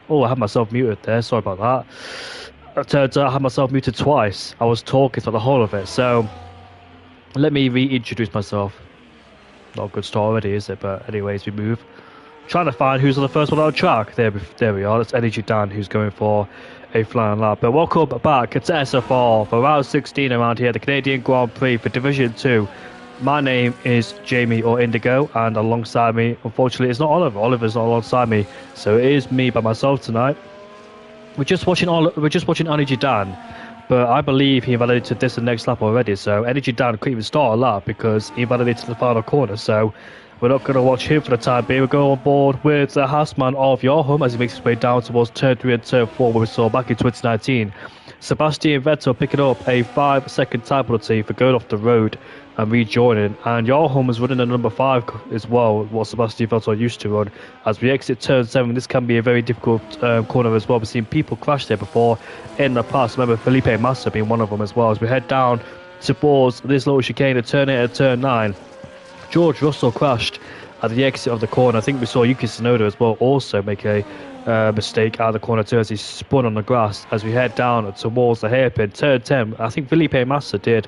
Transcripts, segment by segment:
Oh, I had myself muted there. Sorry about that. It turns out I had myself muted twice. I was talking for the whole of it. So let me reintroduce myself. Not a good start already, is it? But anyways, we move. Trying to find who's on the first one on track. There we are. That's Energy Dan who's going for a flying lap. But welcome back to SFR for round 16 around here, the Canadian Grand Prix for Division 2. My name is Jamie or Indigo, and alongside me, unfortunately, it's not Oliver. Oliver's not alongside me, so it is me by myself tonight. We're just watching Energy Dan, but I believe he invalidated this and next lap already. So Energy Dan couldn't even start a lap because he invalidated the final corner. So we're not going to watch him for the time being. We're going on board with the Haasman of Yorham as he makes his way down towards turn 3 and turn 4, where we saw back in 2019. Sebastian Vettel picking up a 5-second time penalty for going off the road and rejoining, and Yorham was running a number 5 as well, what Sebastian Vettel used to run. As we exit turn 7, this can be a very difficult corner as well. We've seen people crash there before in the past. Remember Felipe Massa being one of them as well. As we head down towards this little chicane at turn 8 and turn 9, George Russell crashed at the exit of the corner. I think we saw Yuki Tsunoda as well also make a mistake out of the corner too as he spun on the grass. As we head down towards the hairpin, turn 10, I think Felipe Massa did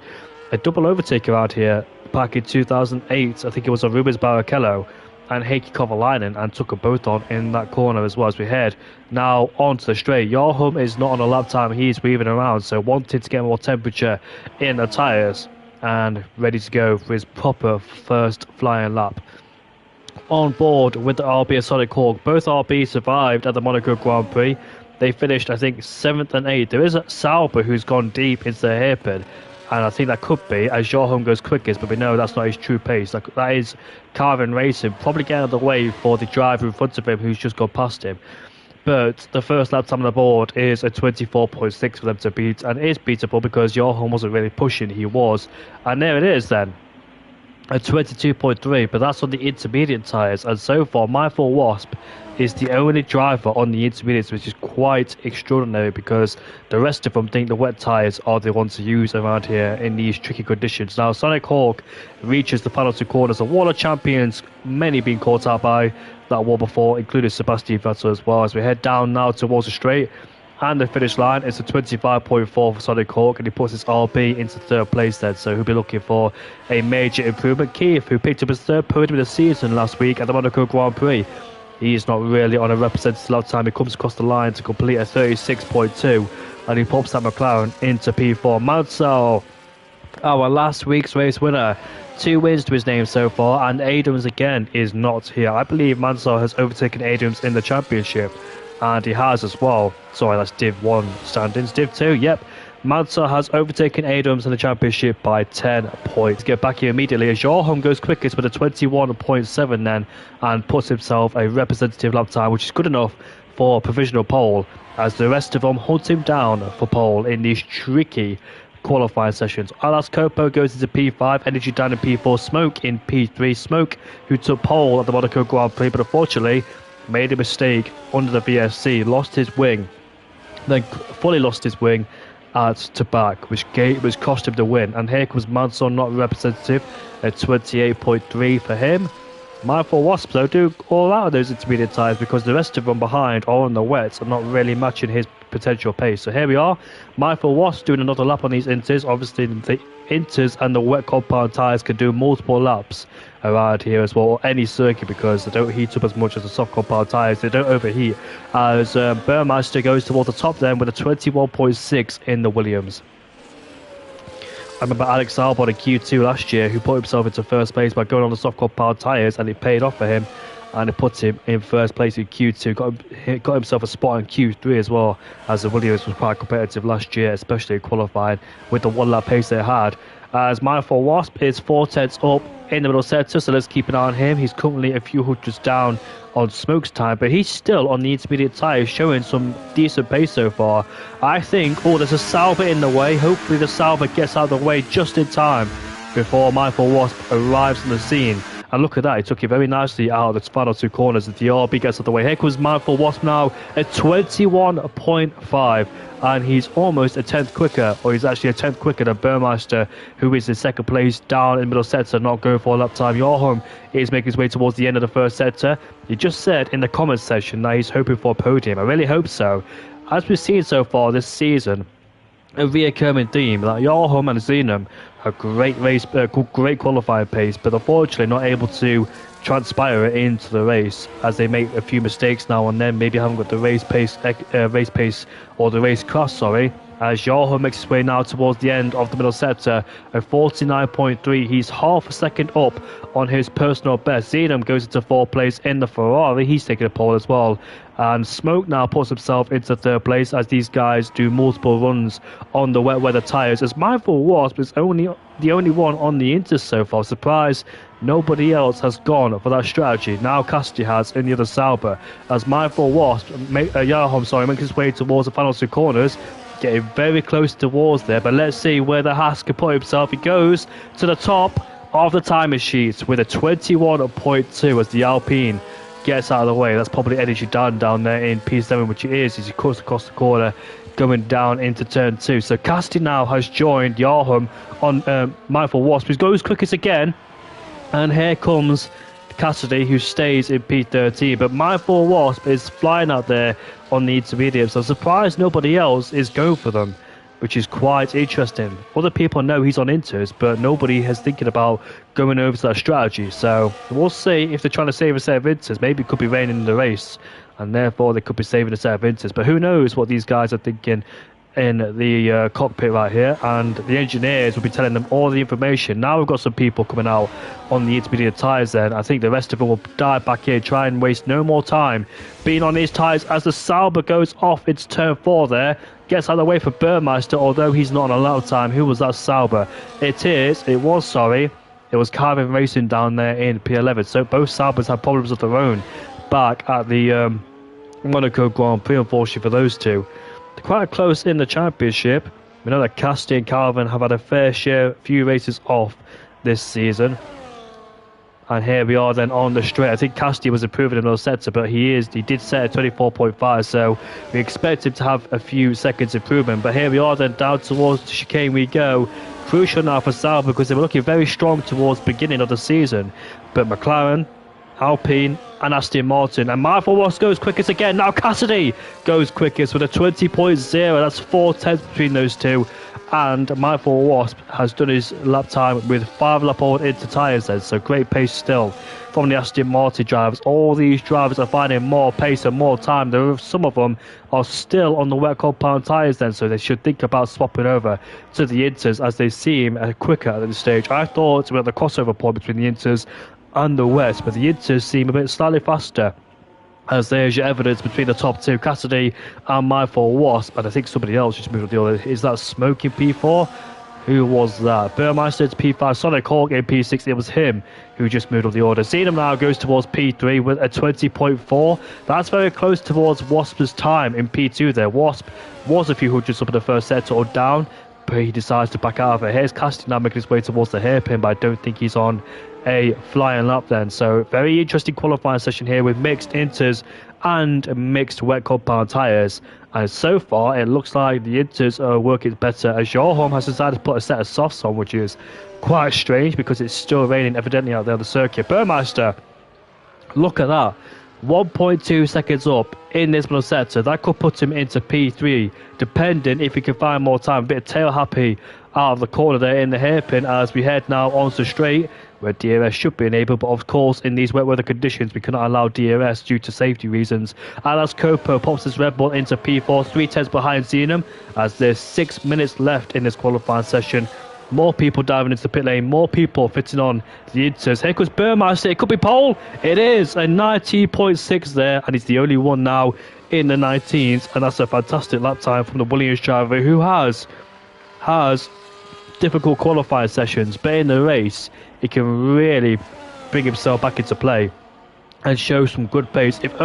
a double overtake around here back in 2008. I think it was a Rubens Barrichello and Heikki Kovalainen, and took them both on in that corner as well. As we head now onto the straight, Yorham is not on a lap time. He's weaving around, so wanting to get more temperature in the tyres and ready to go for his proper first flying lap. On board with the RB and Sonic Hawk, both RB survived at the Monaco Grand Prix. They finished, I think, 7th and 8th. There is a Sauber who's gone deep into the hairpin, And I think that could be as Joachim goes quickest, but we know that's not his true pace. That is Carvin racing, probably getting out of the way for the driver in front of him who's just gone past him. But the first lap time on the board is a 24.6 for them to beat, and it is beatable because Joachim wasn't really pushing, he was. And there it is then, a 22.3, but that's on the intermediate tyres. And so far, Mindful Wasp is the only driver on the intermediates, which is quite extraordinary because the rest of them think the wet tyres are the ones to use around here in these tricky conditions. Now, Sonic Hawk reaches the final two corners. The Wall of Champions, many being caught out by that wall before, including Sebastian Vettel as well. As we head down now towards the straight, and the finish line is a 25.4 for Sonic Hawk, and he puts his RB into third place then, so he'll be looking for a major improvement. Keith, who picked up his third podium of the season last week at the Monaco Grand Prix, he is not really on a representative lap time. He comes across the line to complete a 36.2, and he pops that McLaren into P4. Mansell, our last week's race winner, 2 wins to his name so far, and Adams again is not here. I believe Mansell has overtaken Adams in the championship, and he has as well. Sorry, that's Div 1 standings. Div 2, yep. Mansell has overtaken Adams in the championship by 10 points. Get back here immediately as Joachim goes quickest with a 21.7 then, and puts himself a representative lap time, which is good enough for a provisional pole, as the rest of them hunt him down for pole in these tricky qualifying sessions. Alas Copo goes into P5, Energy down in P4, Smoke in P3. Smoke, who took pole at the Monaco Grand Prix, but unfortunately made a mistake under the VSC, lost his wing, then fully lost his wing to back, which cost him the win. And here comes Manson, not representative, at 28.3 for him. Mindful Wasps though do all out of those intermediate tyres because the rest of them behind are on the wets and not really matching his potential pace. So here we are, Mindful Wasps doing another lap on these inters. Obviously the inters and the wet compound tyres can do multiple laps around here as well, or any circuit, because they don't heat up as much as the soft compound tyres. They don't overheat, as Burmeister goes towards the top then with a 21.6 in the Williams. I remember Alex Albon in Q2 last year, who put himself into first place by going on the soft compound tyres, and it paid off for him, and it put him in first place in Q2. Got himself a spot in Q3 as well, as the Williams was quite competitive last year, especially qualifying with the one lap pace they had. As Mindful Wasp is 4/10 up in the middle sector, so let's keep an eye on him. He's currently a few hundreds down on Smoke's time, but he's still on the intermediate tyres, showing some decent pace so far. I think, there's a Sauber in the way. Hopefully the Sauber gets out of the way just in time before Mindful Wasp arrives on the scene. And look at that, he took it very nicely out of the final two corners. The RB gets out of the way. Here comes Mindful Wasp now at 21.5. And he's almost a tenth quicker, or he's actually a tenth quicker than Burmeister, who is in second place down in the middle sector, not going for a lap time. Joachim is making his way towards the end of the first sector. He just said in the comments section that he's hoping for a podium. I really hope so. As we've seen so far this season, a reoccurring theme that Joachim and Zenum have great qualifying pace, but unfortunately not able to transpire it into the race, as they make a few mistakes now and then. Maybe haven't got the race pace or the race class, sorry. As Joachim makes his way now towards the end of the middle sector at 49.3, he's half a second up on his personal best. Zenum goes into fourth place in the Ferrari, he's taking a pole as well. And Smoke now puts himself into third place as these guys do multiple runs on the wet weather tyres. As Mindful Wasp is the only one on the Inter so far. Surprise, nobody else has gone for that strategy. Now Cassidy has in the other Sauber. As Mindful Wasp, Joachim makes his way towards the final two corners, getting very close towards there. But let's see where the Haas can put himself. He goes to the top of the timing sheets with a 21.2 as the Alpine gets out of the way. That's probably Energy down there in P7, which it is, as he cuts across the corner going down into turn 2. So Cassidy now has joined Joachim on Mindful Wasp, who goes quickest again, and here comes Cassidy, who stays in P13. But Mindful Wasp is flying out there on the intermediate, so I'm surprised nobody else is going for them, which is quite interesting. Other people know he's on inters, but nobody is thinking about going over to that strategy. So we'll see if they're trying to save a set of inters. Maybe it could be raining in the race, and therefore they could be saving a set of inters. But who knows what these guys are thinking in the cockpit right here, and the engineers will be telling them all the information. Now we've got some people coming out on the intermediate tyres then. I think the rest of them will dive back here, try and waste no more time being on these tyres as the Sauber goes off its turn 4 there. Gets out of the way for Burmeister, although he's not on a lot of time. Who was that Sauber? It was Carvin Racing down there in P11. So both Saubers have problems of their own back at the Monaco Grand Prix, unfortunately for those two. They're quite close in the championship. We know that Casti and Calvin have had a few races off this season. And here we are then on the straight. I think Casti was improving in those sets, but he did set a 24.5, so we expect him to have a few seconds improvement. But here we are then down towards the chicane we go. Crucial now for Sauber because they were looking very strong towards the beginning of the season. But McLaren, Alpine and Aston Martin, and Michael Ross goes quickest again. Now Cassidy goes quickest with a 20.0. That's 4 tenths between those two. And Michael Wasp has done his lap time with 5 lap old into tyres then, so great pace still from the Aston Martin drivers. All these drivers are finding more pace and more time. Some of them are still on the wet compound tyres then, so they should think about swapping over to the Inters as they seem quicker at this stage. I thought we had the crossover point between the Inters and the West, but the Inters seem a bit slightly faster, as there's your evidence between the top two, Cassidy and Michael Wasp. And I think somebody else just moved up the order. Is that Smoking P4? Who was that? Burmeister to P5, Sonic Hawk in P6. It was him who just moved up the order. Zenum now goes towards P3 with a 20.4. That's very close towards Wasp's time in P2 there. Wasp was a few hundredths up in the first sector or down, but he decides to back out of it. Here's Cassidy now making his way towards the hairpin, but I don't think he's on a flying lap then. So very interesting qualifying session here with mixed Inters and mixed wet compound tyres. And so far it looks like the Inters are working better, as Joachim has decided to put a set of softs on, which is quite strange because it's still raining evidently out there on the circuit. Burmeister, look at that, 1.2 seconds up in this middle sector. That could put him into P3 depending if he can find more time. A bit of tail happy out of the corner there in the hairpin as we head now onto straight where DRS should be enabled, but of course in these wet weather conditions we cannot allow DRS due to safety reasons. And as Copo pops his Red Bull into P4, 3 tenths behind Zenum, as there's 6 minutes left in this qualifying session. More people diving into the pit lane, more people fitting on the Inters. Here comes Burmeister, it could be pole. It is a 90.6 there, and he's the only one now in the 19s, and that's a fantastic lap time from the Williams driver who has difficult qualifying sessions, but in the race he can really bring himself back into play and show some good pace. If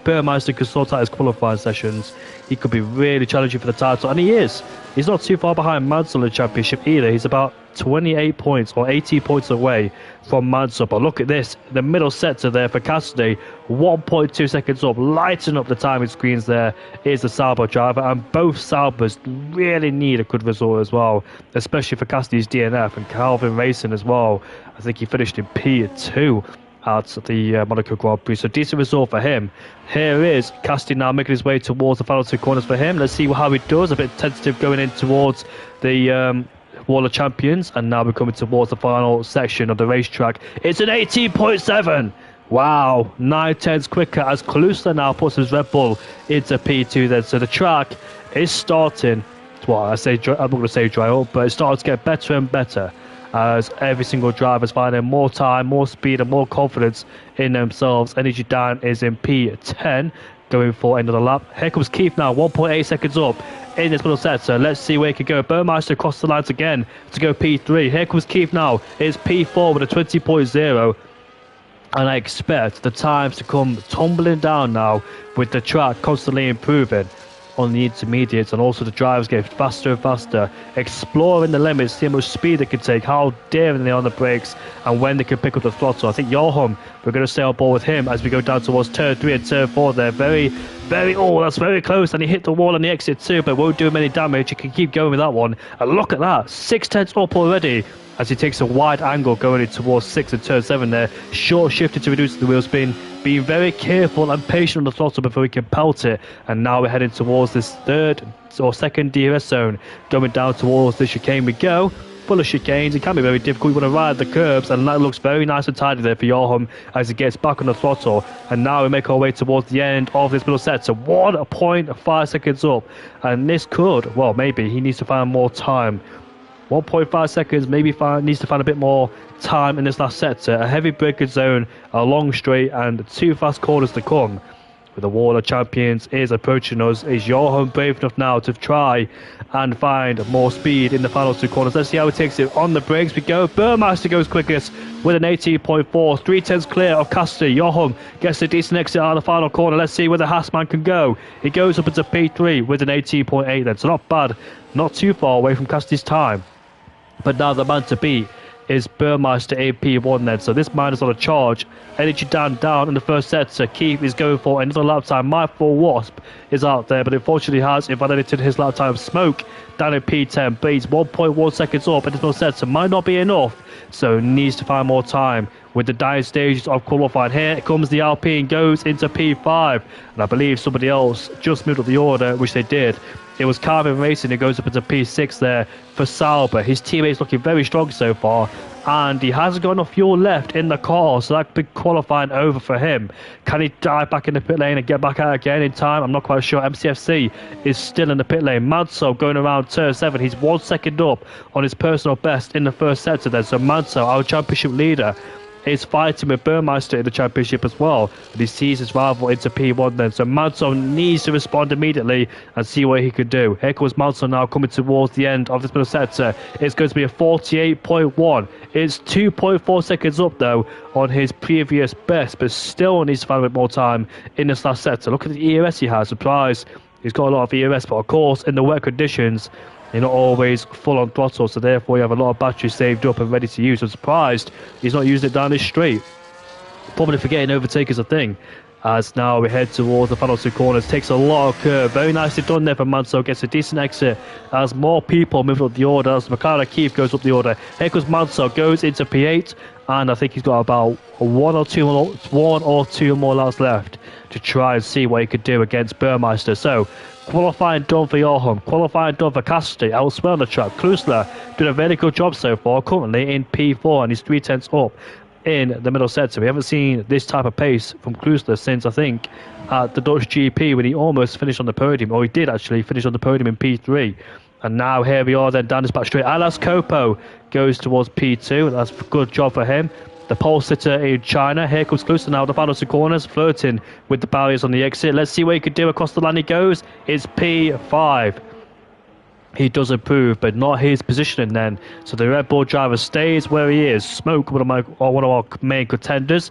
Burmeister could sort out his qualifying sessions, he could be really challenging for the title, and he is. He's not too far behind Mansell in the championship either. He's about 28 points or 18 points away from Mansell. But look at this, the middle sector there for Cassidy, 1.2 seconds up, lighting up the timing screens there is the Sauber driver, and both Saubers really need a good result as well, especially for Cassidy's DNF and Calvin Racing as well. I think he finished in P2 at the Monaco Grand Prix, so decent result for him. Here is Cassidy now making his way towards the final 2 corners for him. Let's see how he does. A bit tentative going in towards the Wall of Champions, and now we're coming towards the final section of the racetrack. It's an 18.7. Wow, 9 tenths quicker as Kalusa now puts his Red Bull into P2 then. So the track is starting, well, I'm not going to say dry up, but it starts to get better and better as every single driver is finding more time, more speed and more confidence in themselves. Energy Dan is in P10 going for another lap. Here comes Keith now, 1.8 seconds up in this middle set, so let's see where he can go. Burmeister across the lines again to go P3. Here comes Keith now, it's P4 with a 20.0, and I expect the times to come tumbling down now with the track constantly improving on the intermediates, and also the drivers get faster and faster, exploring the limits, see how much speed they can take, how daring they are on the brakes, and when they can pick up the throttle. I think Joachim, we're going to stay on board with him as we go down towards turn 3 and turn 4 there. That's very close, and he hit the wall on the exit too, but won't do him any damage. He can keep going with that one, and look at that, 6 tenths up already as he takes a wide angle going in towards 6 and turn 7 there. Short shifted to reduce the wheel spin, being very careful and patient on the throttle before he can pelt it. And now we're heading towards this third or second DRS zone, going down towards the chicane we go. full of chicanes. It can be very difficult. You want to ride the curbs, and that looks very nice and tidy there for Johan as he gets back on the throttle. And now we make our way towards the end of this middle sector. 1.5 seconds up, and this could, well, maybe he needs to find more time. 1.5 seconds, maybe needs to find a bit more time in this last sector. A heavy braking zone, a long straight, and 2 fast corners to come. With the Wall of Champions is approaching us. Is Johan brave enough now to try and find more speed in the final 2 corners? Let's see how he takes it. On the brakes we go. Burmeister goes quickest with an 18.4. 3/10 clear of Cassidy. Johan gets a decent exit out of the final corner. Let's see where the Haasman can go. He goes up into P3 with an 18.8 then. So not bad. Not too far away from Cassidy's time. But now the man to beat is Burmeister in P1 then. So this man is on a charge. Energy down in the first sector. Keith is going for another lap time. My 4 Wasp is out there, but unfortunately has invalidated his lap time. Smoke down in P10, but he's 1.1 seconds up in this first sector. Might not be enough, so needs to find more time with the dying stages of qualifying. Here comes the Alpine, goes into P5, and I believe somebody else just moved up the order, which they did. It was Carvin Racing who goes up into P6 there for Sauber. His teammate's looking very strong so far, and he hasn't got enough fuel left in the car, so that could be qualifying over for him. Can he dive back in the pit lane and get back out again in time? I'm not quite sure. MCFC is still in the pit lane. Manso going around turn 7. He's 1 second up on his personal best in the first sector then. So Manso, our championship leader, is fighting with Burmeister in the championship as well, and he sees his rival into P1 then. So Manso needs to respond immediately and see what he can do. Here comes Manso now coming towards the end of this middle sector. It's going to be a 48.1. It's 2.4 seconds up though on his previous best, but still needs to find a bit more time in this last sector. Look at the ERS he has. Surprise, he's got a lot of ERS, but of course in the wet conditions you're not always full on throttle, so therefore you have a lot of battery saved up and ready to use. I'm surprised he's not using it down this straight. Probably forgetting overtake is a thing. As now we head towards the final 2 corners. Takes a lot of curve. Very nicely done there for Manso. Gets a decent exit as more people move up the order. As McLaren Keith goes up the order. Here comes Manso. Goes into P8. And I think he's got about one or two more laps left to try and see what he could do against Burmeister. So qualifying done for Johan. Qualifying done for Cassidy. Elsewhere on the track. Klusler doing a very good job so far. Currently in P4 and he's 3/10 up in the middle sector. We haven't seen this type of pace from Klusler since I think at the Dutch GP when he almost finished on the podium, or he did actually finish on the podium in P3. And now here we are then down this back straight. Alas Copo goes towards P2. That's a good job for him. The pole sitter in China. Here comes Klusler now, the final 2 corners, flirting with the barriers on the exit. Let's see what he could do across the line. He goes. It's P5. He does improve, but not his positioning then. So the Red Bull driver stays where he is. Smoke, one of our main contenders,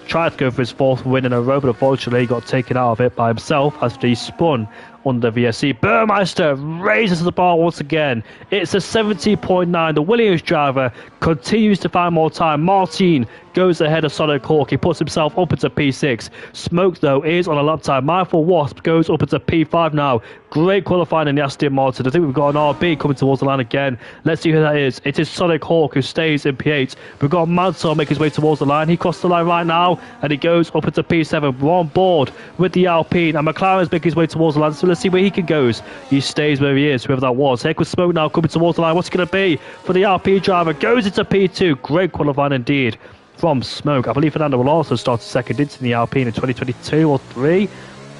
tried to go for his 4th win in a row, but unfortunately he got taken out of it by himself after he spun under VSC. Burmeister raises the bar once again. It's a 70.9. The Williams driver continues to find more time. Martin goes ahead of Sonic Hawk. He puts himself up into P6. Smoke, though, is on a lap time. Mindful Wasp goes up into P5 now. Great qualifying in the Aston Martin. I think we've got an RB coming towards the line again. Let's see who that is. It is Sonic Hawk who stays in P8. We've got Manso make his way towards the line. He crossed the line right now and he goes up into P7. We're on board with the Alpine and McLaren's making his way towards the line. So let's see where he can go. He stays where he is, whoever that was. Here comes Smoke now coming towards the line. What's it going to be for the Alpine driver? Goes into P2. Great qualifying indeed from Smoke. I believe Fernando will also start second into the Alpine in 2022 or 3.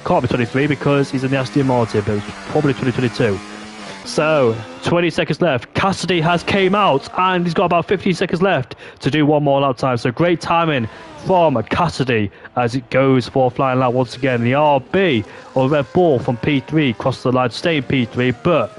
Can't be 23 because he's in the Aston Martin, but it's probably 2022. So 20 seconds left. Cassidy has came out and he's got about 15 seconds left to do one more lap time. So great timing from Cassidy as it goes for a flying lap once again. The RB or Red Bull from P3 crossed the line, stay in P3, but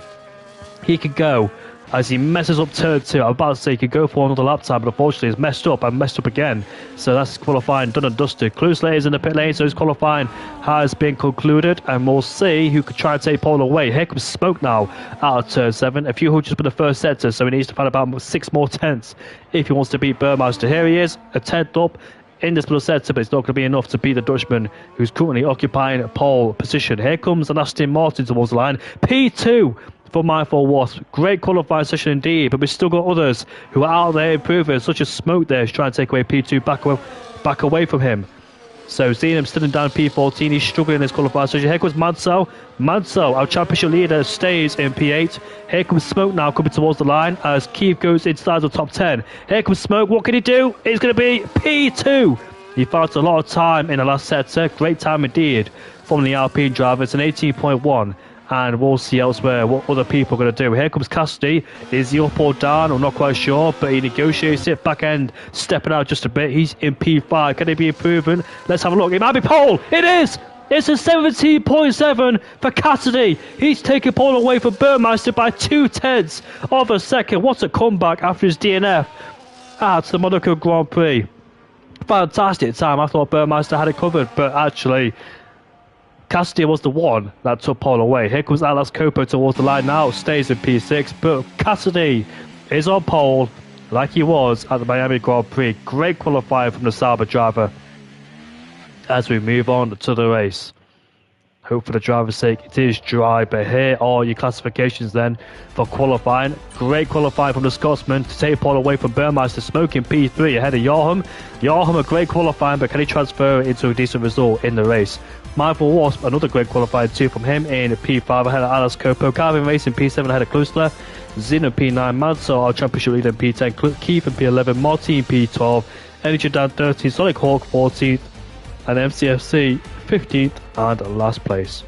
he could go as he messes up turn 2. I'm about to say he could go for another lap time, but unfortunately he's messed up and messed up again. So that's qualifying done and dusted. Klusler is in the pit lane, so his qualifying has been concluded, and we'll see who could try and take pole away. Here comes Smoke now out of turn 7. A few hundreds for the first sector, so he needs to find about 6 more tenths if he wants to beat Burmeister. Here he is, a tenth up in this middle sector, but it's not going to be enough to beat the Dutchman who's currently occupying a pole position. Here comes an Aston Martin towards the line. P2 for Mindful Wasp. Great qualifying session indeed, but we've still got others who are out there improving, such as Smoke there, who's trying to take away P2 back away from him. So seeing him sitting down P14, he's struggling in his qualifier session. Here comes Manso. Manso, our championship leader, stays in P8. Here comes Smoke now coming towards the line as Keith goes inside the top 10. Here comes Smoke. What can he do? It's going to be P2. He found a lot of time in the last sector. Great time indeed from the Alpine driver. It's an 18.1. And we'll see elsewhere what other people are going to do. Here comes Cassidy. Is he up or down? I'm not quite sure, but he negotiates it. Back end stepping out just a bit. He's in P5. Can he be improving? Let's have a look. It might be pole. It is. It's a 17.7 for Cassidy. He's taken pole away from Burmeister by 0.2 of a second. What a comeback after his DNF at the Monaco Grand Prix. Fantastic time. I thought Burmeister had it covered, but actually Cassidy was the one that took pole away. Here comes Alex Copo towards the line now, stays in P6, but Cassidy is on pole like he was at the Miami Grand Prix. Great qualifying from the Sauber driver as we move on to the race. Hope for the driver's sake it is dry, but here are your classifications then for qualifying. Great qualifying from the Scotsman to take pole away from Burmeister, smoking P3 ahead of Joachim. Joachim a great qualifying, but can he transfer it into a decent result in the race? Mindful Wasp, another great qualifying too from him in P5 ahead of Alice Copo. Calvin Racing P7 ahead of Klusler. Zin in P9, Manso our championship leader in P10, Keith in P11, Martin P12, Energy down 13, Sonic Hawk 14th, and MCFC 15th and last place.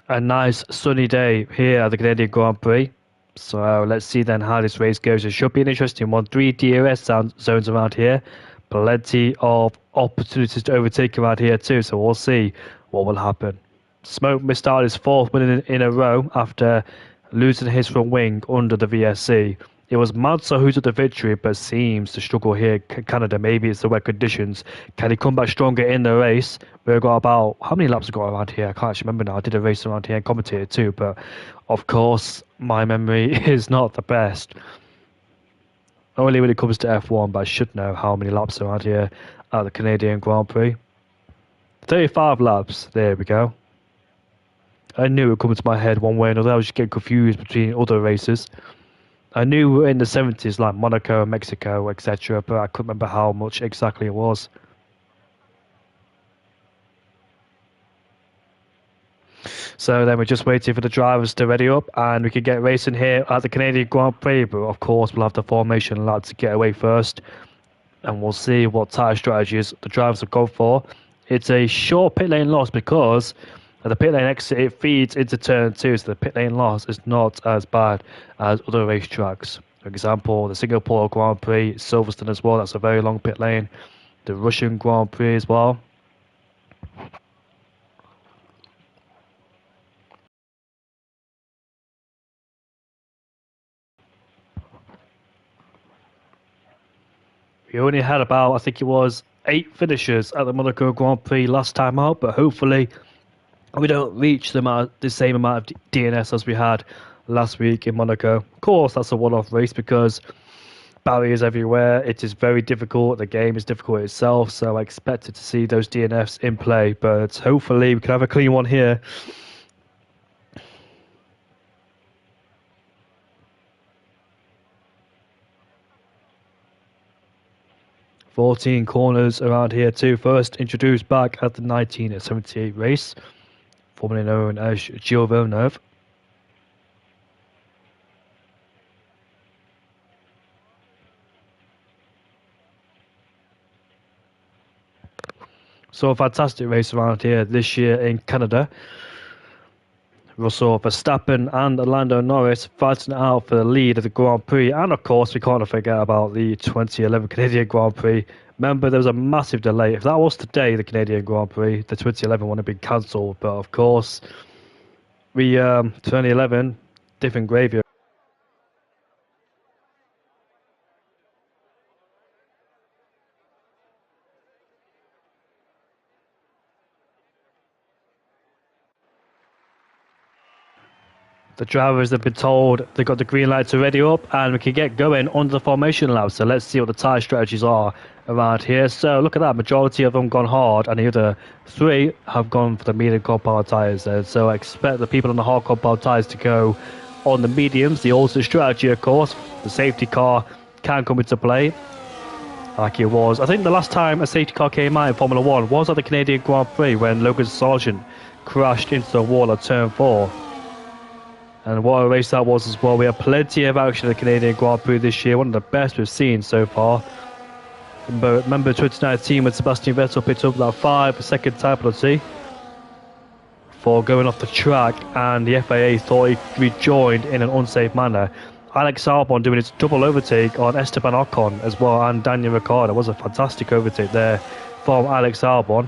A nice sunny day here at the Canadian Grand Prix. So let's see then how this race goes. It should be an interesting one. 3 DRS zones around here. Plenty of opportunities to overtake around here too. So we'll see what will happen. Smoke missed out his fourth win in a row after losing his front wing under the VSC. It was Manso who took the victory, but seems to struggle here. Canada, maybe it's the wet conditions. Can he come back stronger in the race? We've got about, how many laps have got around here? I can't actually remember now. I did a race around here and commentated too, but of course, my memory is not the best. Only when it comes to F1, but I should know how many laps are around here at the Canadian Grand Prix. 35 laps, there we go. I knew it would come into my head one way or another. I was just getting confused between other races. I knew we were in the 70s, like Monaco, Mexico, etc., but I couldn't remember how much exactly it was. So then we're just waiting for the drivers to ready up, and we can get racing here at the Canadian Grand Prix, but of course we'll have the formation lads to get away first, and we'll see what tyre strategies the drivers have gone for. It's a short pit lane loss because at the pit lane exit, it feeds into turn 2, so the pit lane loss is not as bad as other racetracks. For example, the Singapore Grand Prix, Silverstone as well, that's a very long pit lane. The Russian Grand Prix as well. We only had about, I think it was, 8 finishers at the Monaco Grand Prix last time out, but hopefully we don't reach the same amount of DNS as we had last week in Monaco. Of course, that's a one-off race because barriers everywhere. It is very difficult. The game is difficult itself, so I expected to see those DNFs in play, but hopefully we can have a clean one here. "14 corners around here too. First introduced back at the 1978 race, formerly known as Gilles Villeneuve. So a fantastic race around here this year in Canada. Russell Verstappen and Lando Norris fighting it out for the lead of the Grand Prix. And of course, we can't forget about the 2011 Canadian Grand Prix. Remember, there was a massive delay. If that was today, the Canadian Grand Prix, the 2011 one had been cancelled. But of course, 2011, different graveyard. The drivers have been told they've got the green light to ready up and we can get going on the formation lap. So let's see what the tyre strategies are around here. So look at that, majority of them gone hard and the other 3 have gone for the medium compound tyres there. So I expect the people on the hard compound tyres to go on the mediums. The alternate strategy, of course, the safety car can come into play like it was. I think the last time a safety car came out in Formula 1 was at the Canadian Grand Prix when Logan Sargent crashed into the wall at turn 4. And what a race that was as well. We had plenty of action at the Canadian Grand Prix this year, one of the best we've seen so far. But remember 2019 when Sebastian Vettel picked up that 5-second time penalty for going off the track, and the FIA thought he rejoined in an unsafe manner. Alex Albon doing his double overtake on Esteban Ocon as well, and Daniel Ricciardo. It was a fantastic overtake there from Alex Albon.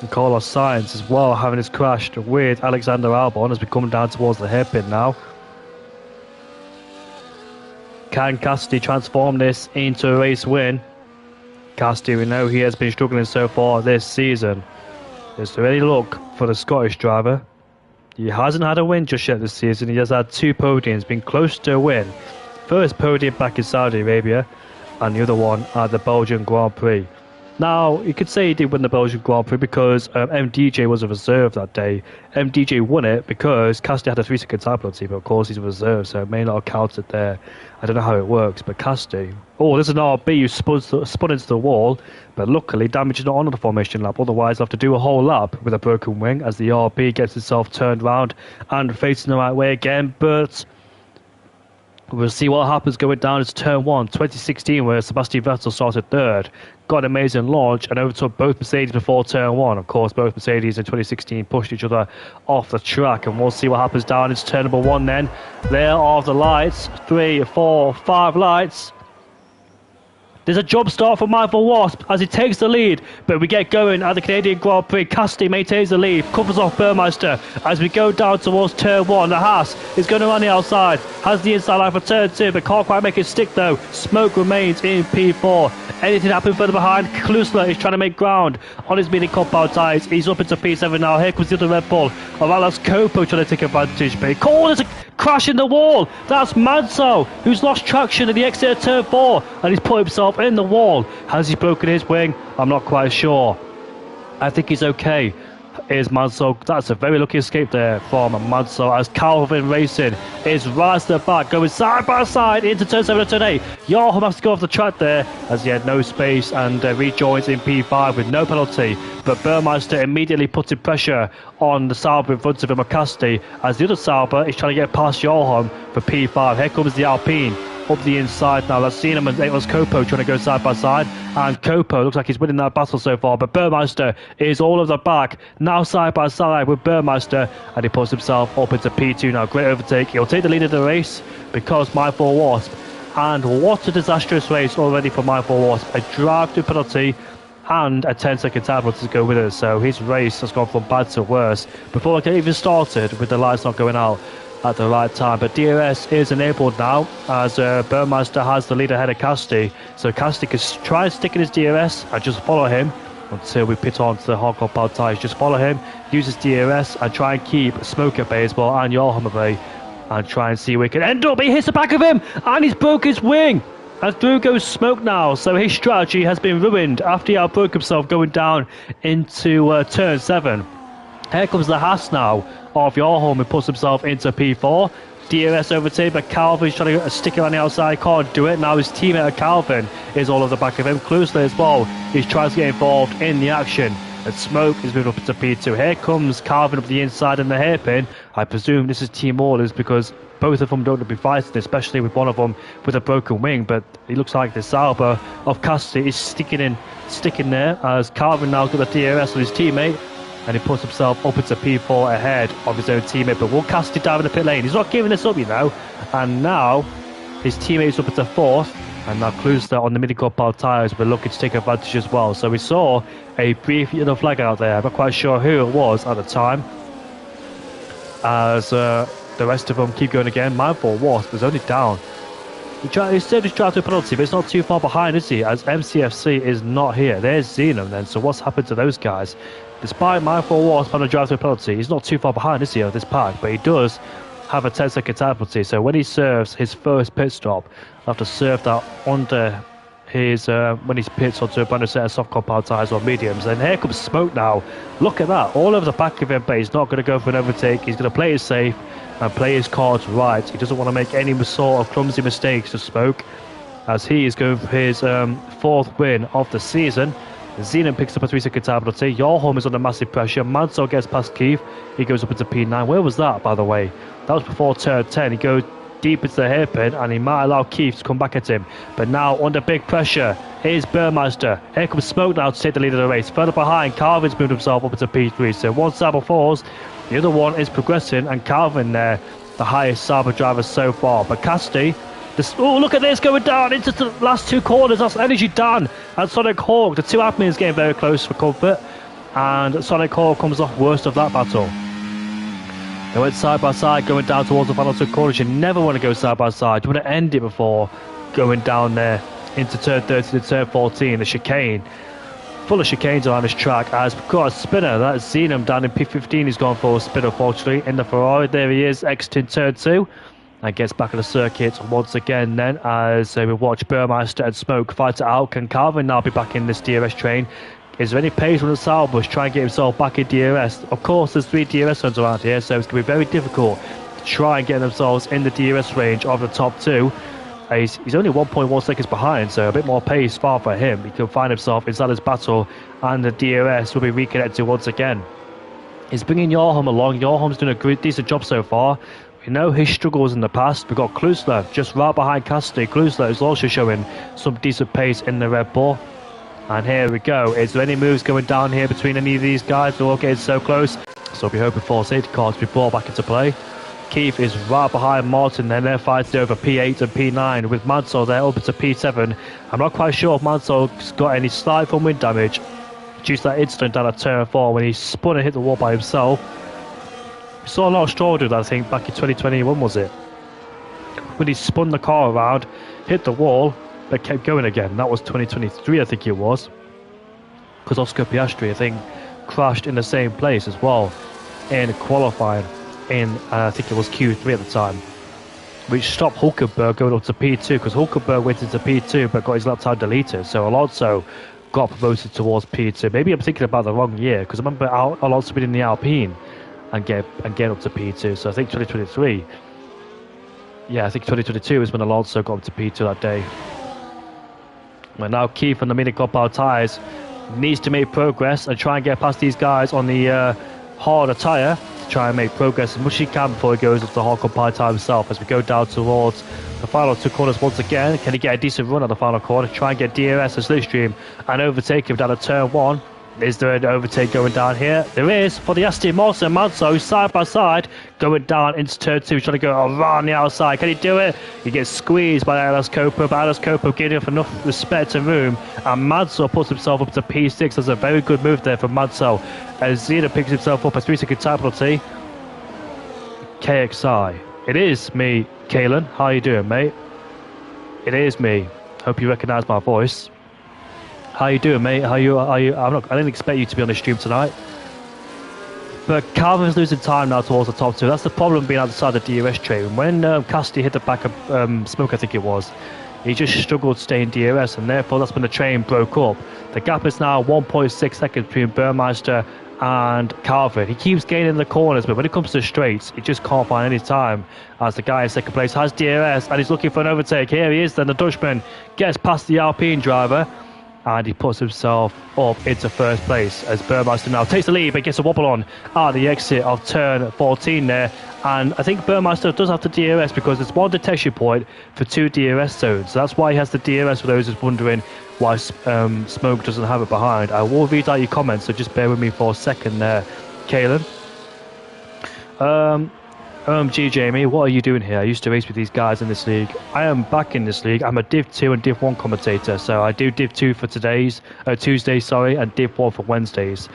And Carlos Sainz as well having his crash with Alexander Albon as we come down towards the hairpin now. Can Cassidy transform this into a race win? Cassidy, we know he has been struggling so far this season. Is there any luck for the Scottish driver? He hasn't had a win just yet this season. He has had 2 podiums, been close to a win. First podium back in Saudi Arabia and the other one at the Belgian Grand Prix. Now, you could say he did win the Belgian Grand Prix because MDJ was a reserve that day. MDJ won it because Cassidy had a 3-second time penalty, but of course he's a reserve, so it may not have counted there. I don't know how it works, but Cassidy... Oh, there's an RB who spun into the wall, but luckily damage is not on the formation lap. Otherwise, I'll have to do a whole lap with a broken wing as the RB gets itself turned round and facing the right way again, but... We'll see what happens going down into turn 1, 2016, where Sebastian Vettel started 3rd. Got an amazing launch and overtook both Mercedes before turn 1. Of course, both Mercedes in 2016 pushed each other off the track, and we'll see what happens down into turn number 1 then. There are the lights. 3, 4, 5 lights. There's a jump start for Michael Wasp as he takes the lead, but we get going at the Canadian Grand Prix. Cassidy maintains the lead, covers off Burmeister as we go down towards turn 1. The Haas is going around the outside, has the inside line for turn 2, but can't quite make it stick though. Smoke remains in P4. Anything happen further behind? Klusler is trying to make ground on his mini compound tyres. He's up into P7 now. Here comes the other Red Bull of Alex Copo trying to take advantage, but he called it a crash in the wall. That's Mansell who's lost traction at the exit of turn 4 and he's put himself in the wall. Has he broken his wing? I'm not quite sure. I think he's okay. Is Mansell. That's a very lucky escape there from Mansell as Calvin Racing is right to the back, going side by side into turn 7 and turn 8. Joachim has to go off the track there as he had no space and rejoins in P5 with no penalty. But Burmeister immediately putting pressure on the Sauber in front of him, Cassidy, as the other Sauber is trying to get past Joachim for P5. Here comes the Alpine up the inside now. That's seen him and it was Copo trying to go side by side, and Copo looks like he's winning that battle so far, but Burmeister is all of the back now side by side with Burmeister, and he puts himself up into P2 now. Great overtake. He'll take the lead of the race because My4 Wasp, and what a disastrous race already for My4 Wasp. A drive-through penalty and a 10-second time penalty to go with it, so his race has gone from bad to worse before it even started with the lights not going out at the right time. But DRS is enabled now as Burmeister has the lead ahead of Cassidy, so Cassidy can try and stick in his DRS and just follow him until we pit on to the hard compound tyres. Just follow him, use his DRS and try and keep Smoke at bay as well and Joachim at bay, and try and see where he can end up. He hits the back of him and he's broke his wing, and through goes Smoke now, so his strategy has been ruined after he outbroke himself going down into turn 7. Here comes the Haas now of Joachim, who puts himself into P4. DRS overtake, but Calvin's trying to stick around the outside, can't do it. Now his teammate Calvin is all over the back of him. Klusler as well, he's trying to get involved in the action. And Smoke is moving up to P2. Here comes Calvin up the inside in the hairpin. I presume this is team orders because both of them don't want to be fighting, especially with one of them with a broken wing. But it looks like the Sauber of Cassidy is sticking there as Calvin now got the DRS on his teammate, and he puts himself up into P4 ahead of his own teammate. But will Cassidy dive in the pit lane? He's not giving this up, you know. And now his teammate's up into 4th, and now Klusler on the mini-compound tyres were looking to take advantage as well. So we saw a brief yellow flag out there. I'm not quite sure who it was at the time, as the rest of them keep going again. My4 Wasp is only down He still just drives to a penalty, but it's not too far behind, is he? As MCFC is not here. There's Xenum then. So what's happened to those guys? Despite Mindful Wars trying to drive to a penalty, he's not too far behind, is he, of this pack? But he does have a 10-second time penalty. So when he serves his first pit stop, he'll have to serve that under his when he pits onto a brand new set of soft compound tyres or mediums. And here comes Smoke now. Look at that, all over the back of him, but he's not going to go for an overtake. He's going to play it safe and play his cards right. He doesn't want to make any sort of clumsy mistakes to Smoke, as he is going for his fourth win of the season. Xenon picks up a 3-second time penalty. Yorholm is under massive pressure. Mansell gets past Keith. He goes up into P9. Where was that, by the way? That was before turn 10. He goes deep into the hairpin, and he might allow Keith to come back at him. But now, under big pressure, here's Burmeister. Here comes Smoke now to take the lead of the race. Further behind, Calvin's moved himself up into P3. So one Sabre falls, the other one is progressing, and Calvin there, the highest Sabre driver so far. But Casti, oh, look at this, going down into the last two corners. That's Energy Dan and Sonic Hawk. The two admins getting very close for comfort, and Sonic Hawk comes off worst of that battle. They went side by side going down towards the final two corners. You never want to go side by side. You want to end it before going down there into turn 30 to turn 14. The chicane, full of chicanes around this track. As we've got a spinner, that's Xenom down in P15. He's gone for a spin, unfortunately, in the Ferrari. There he is, exiting turn 2. And gets back on the circuit once again then, as we watch Burmeister and Smoke fight it out. Can Calvin now be back in this DRS train? Is there any pace from the Salbush trying to get himself back in DRS? Of course, there's 3 DRS zones around here, so it's going to be very difficult to try and get themselves in the DRS range of the top 2. He's only 1.1 seconds behind, so a bit more pace far for him. He can find himself inside his battle, and the DRS will be reconnected once again. He's bringing Yorholm along. Yorholm's doing a decent job so far. We know his struggles in the past. We've got Klusler just right behind Casti. Klusler is also showing some decent pace in the Red Bull. And here we go. Is there any moves going down here between any of these guys? They're all getting so close. So we're hoping for safety cars to be brought back into play. Keith is right behind Martin, then they're fighting over P8 and P9 with Mansell there up to P7. I'm not quite sure if Mansell's got any slight from wind damage due to that incident down at turn 4 when he spun and hit the wall by himself. We saw a lot of Stroll do that, I think, back in 2021, was it? When he spun the car around, hit the wall, but kept going again. That was 2023, I think it was. Because Oscar Piastri, I think, crashed in the same place as well in qualifying in, I think it was Q3 at the time, which stopped Hulkenberg going up to P2, because Hulkenberg went into P2 but got his lap time deleted. So Alonso got promoted towards P2. Maybe I'm thinking about the wrong year, because I remember Alonso being in the Alpine and get up to P2. So I think 2023. Yeah, I think 2022 is when Alonso got up to P2 that day. Well, now Keith on the mini compound tyres needs to make progress and try and get past these guys on the harder tyre to try and make progress as much as he can before he goes into the hard compound tyre himself. As we go down towards the final 2 corners once again, can he get a decent run on the final corner? Try and get DRS and Slipstream and overtake him down at turn 1. Is there an overtake going down here? There is for the Aston Martin. Mansell side by side going down into turn 2, trying to go around the outside. Can he do it? He gets squeezed by Alice Coper, but Alice Coper giving him enough respect and room, and Mansell puts himself up to P6. That's a very good move there from Mansell, as Zeta picks himself up a 3-second time penalty. KXI. It is me, Kalen. How you doing, mate? It is me. Hope you recognise my voice. How you doing, mate? Are you? I didn't expect you to be on the stream tonight. But Calvin's losing time now towards the top 2. That's the problem being outside the DRS train. When Casti hit the back of Smoke, I think it was, he just struggled to stay in DRS, and therefore that's when the train broke up. The gap is now 1.6 seconds between Burmeister and Calvin. He keeps gaining the corners, but when it comes to straights, he just can't find any time, as the guy in second place has DRS and he's looking for an overtake. Here he is then. The Dutchman gets past the Alpine driver, and he puts himself up into first place as Burmeister now takes the lead but gets a wobble on at the exit of turn 14 there. And I think Burmeister does have the DRS because there's one detection point for 2 DRS zones. So that's why he has the DRS, for those who's wondering why Smoke doesn't have it behind. I will read out your comments, so just bear with me for a second there, Kalen. OMG, Jamie, what are you doing here? I used to race with these guys in this league. I am back in this league. I'm a Div 2 and Div 1 commentator, so I do Div 2 for Tuesdays, and Div 1 for Wednesdays.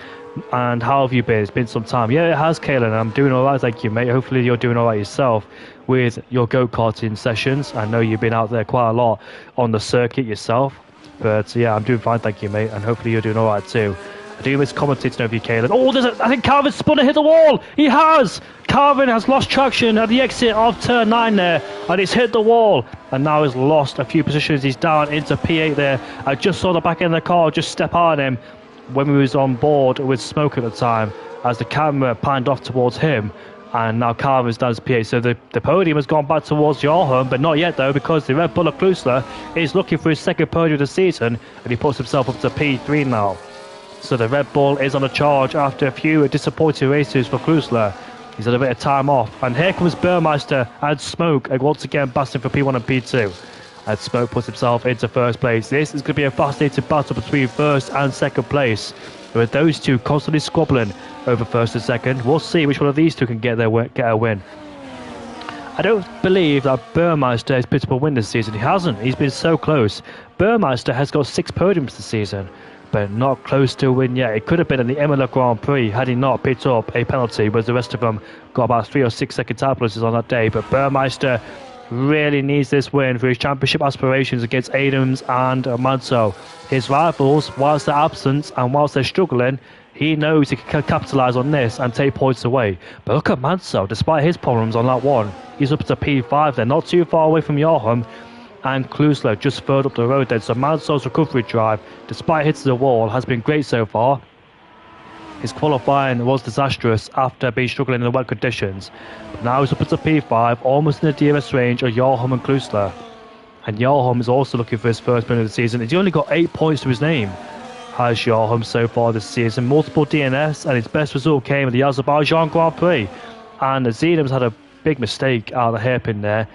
And how have you been? It's been some time. Yeah, it has, Kaylin. I'm doing all right, thank you, mate. Hopefully you're doing all right yourself with your go-karting sessions. I know you've been out there quite a lot on the circuit yourself. But yeah, I'm doing fine, thank you, mate. And hopefully you're doing all right too. I do miss commentating over you, Kaylin. Oh, I think Carvin's spun and hit the wall. He has. Carvin has lost traction at the exit of turn 9 there, and he's hit the wall. And now he's lost a few positions. He's down into P8 there. I just saw the back end of the car just step out on him when we was on board with Smoke at the time, as the camera panned off towards him. And now Carvin's down to P8. So the podium has gone back towards Joachim, but not yet though, because the Red Bull of Klusler is looking for his second podium of the season, and he puts himself up to P3 now. So the Red Bull is on a charge after a few disappointing races for Klusler. He's had a bit of time off. And here comes Burmeister and Smoke, and once again battling for P1 and P2. And Smoke puts himself into first place. This is going to be a fascinating battle between first and second place, with those two constantly squabbling over first and second. We'll see which one of these two can get a win. I don't believe that Burmeister has picked up a win this season. He hasn't. He's been so close. Burmeister has got 6 podiums this season, but not close to a win yet. It could have been in the Imola Grand Prix had he not picked up a penalty, whereas the rest of them got about 3 or 6 second time places on that day. But Burmeister really needs this win for his championship aspirations against Adams and Manso. His rivals, whilst they're absent and whilst they're struggling, he knows he can capitalise on this and take points away. But look at Manso, despite his problems on that one, he's up to P5 there, not too far away from Joachim. And Klusler just further up the road then. So Manso's recovery drive, despite hitting the wall, has been great so far. His qualifying was disastrous after being struggling in the wet conditions. But now he's up to P5, almost in the DRS range of Joachim and Klusler. And Joachim is also looking for his first win of the season. He's only got 8 points to his name, has Joachim so far this season. Multiple DNFs, and his best result came at the Azerbaijan Grand Prix. And Zedam's had a big mistake out of the hairpin there.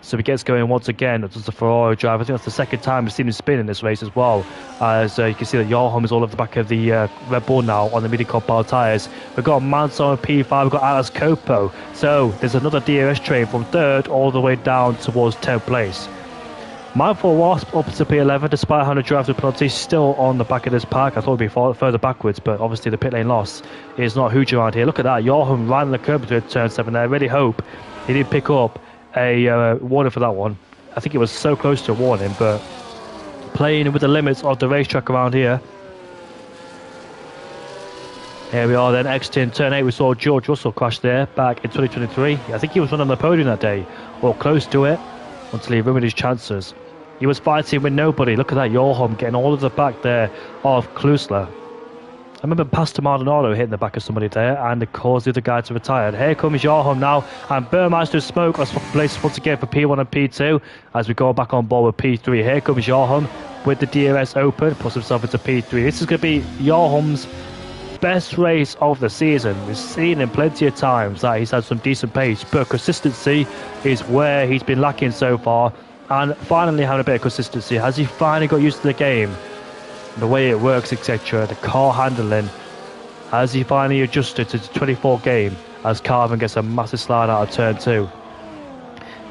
So he gets going once again. It's the Ferrari drive. I think that's the second time we've seen him spin in this race as well. As you can see that Joachim is all over the back of the Red Bull now on the midi-cop bar tyres. We've got Manso on P5. We've got Alice Copo. So there's another DRS train from 3rd all the way down towards 10th place. Mindful Wasp up to P11 despite having to drive the penalty, still on the back of this pack. I thought it'd be further backwards, but obviously the pit lane loss is not huge around here. Look at that. Joachim right on the curb to turn 7 there. I really hope he didn't pick up a warning for that one. I think it was so close to a warning, but playing with the limits of the racetrack around here. Here we are then, exiting turn 8. We saw George Russell crash there back in 2023. I think he was running on the podium that day, or close to it, until he ruined his chances. He was fighting with nobody. Look at that, Joachim getting all of the back there of Klusler. I remember Pastor Maldonado hitting the back of somebody there and it caused the other guy to retire. And here comes Joachim now, and Burmeister Smoke are swapping places once again for P1 and P2 as we go back on board with P3. Here comes Joachim with the DRS open, puts himself into P3. This is going to be Joachim's best race of the season. We've seen him plenty of times that he's had some decent pace, but consistency is where he's been lacking so far. And finally having a bit of consistency. Has he finally got used to the game, the way it works, etc., the car handling? Has he finally adjusted to the 24 game as Carvin gets a massive slide out of turn 2?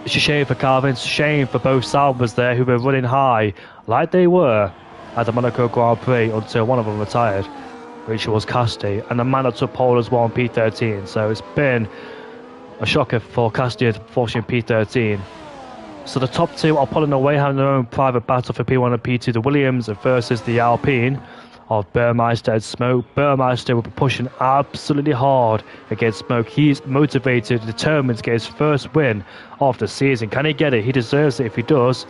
It's a shame for Carvin, it's a shame for both Salvers there who were running high like they were at the Monaco Grand Prix until one of them retired, which was Casti, and the man that took pole as well on P13. So it's been a shocker for Casti, unfortunately, P13. So the top two are pulling away, having their own private battle for P1 and P2. The Williams versus the Alpine of Burmeister and Smoke. Burmeister will be pushing absolutely hard against Smoke. He's motivated, determined to get his first win of the season. Can he get it? He deserves it if he does.